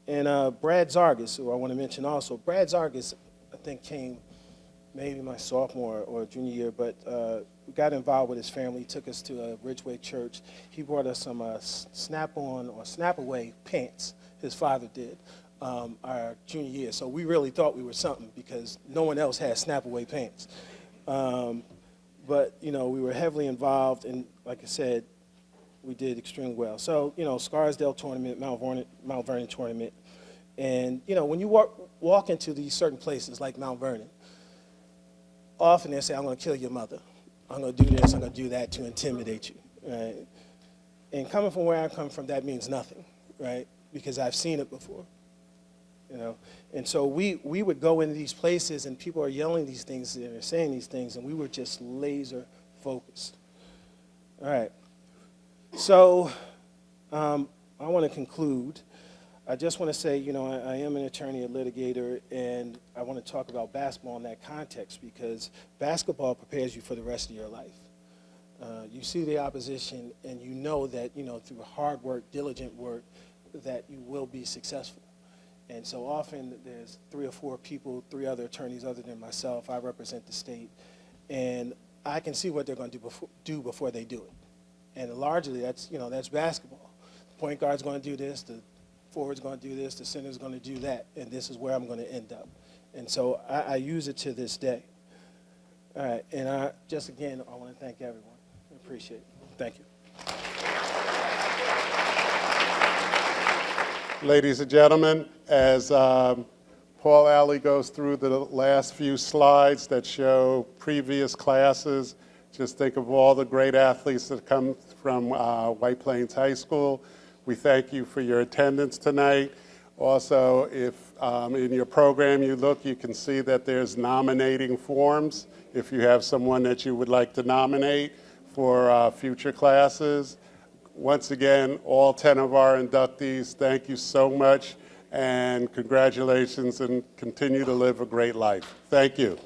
And Brad Zargis, who I want to mention also, Brad Zargis, I think, came maybe my sophomore or junior year, but we got involved with his family. He took us to a Ridgeway church. He brought us some snap-on or snap-away pants, his father did, our junior year. So we really thought we were something because no one else had snap-away pants. But, we were heavily involved, and like I said, we did extremely well. So, Scarsdale tournament, Mount Vernon tournament. And, when you walk into these certain places like Mount Vernon, often they say, I'm going to kill your mother. I'm going to do this, I'm going to do that to intimidate you. Right? And coming from where I come from, that means nothing, right? Because I've seen it before. And so we would go into these places and people are yelling these things and they're saying these things and we were just laser focused. All right. So I want to conclude. I just want to say, you know, I am an attorney, a litigator, and I want to talk about basketball in that context because basketball prepares you for the rest of your life. You see the opposition, and you know that, you know, through hard work, diligent work, that you will be successful. And so often there's 3 or 4 people, 3 other attorneys other than myself. I represent the state, and I can see what they're going to do before they do it. And largely, that's, you know, that's basketball. The point guard's going to do this, the forward's going to do this, the center's going to do that, and this is where I'm going to end up. And so I use it to this day. All right, and I want to thank everyone. I appreciate it. Thank you. Ladies and gentlemen, as Paul Alley goes through the last few slides that show previous classes, just think of all the great athletes that come from White Plains High School. We thank you for your attendance tonight. Also, if in your program you look, you can see that there's nominating forms if you have someone that you would like to nominate for future classes. Once again, all 10 of our inductees, thank you so much, and congratulations, and continue to live a great life. Thank you.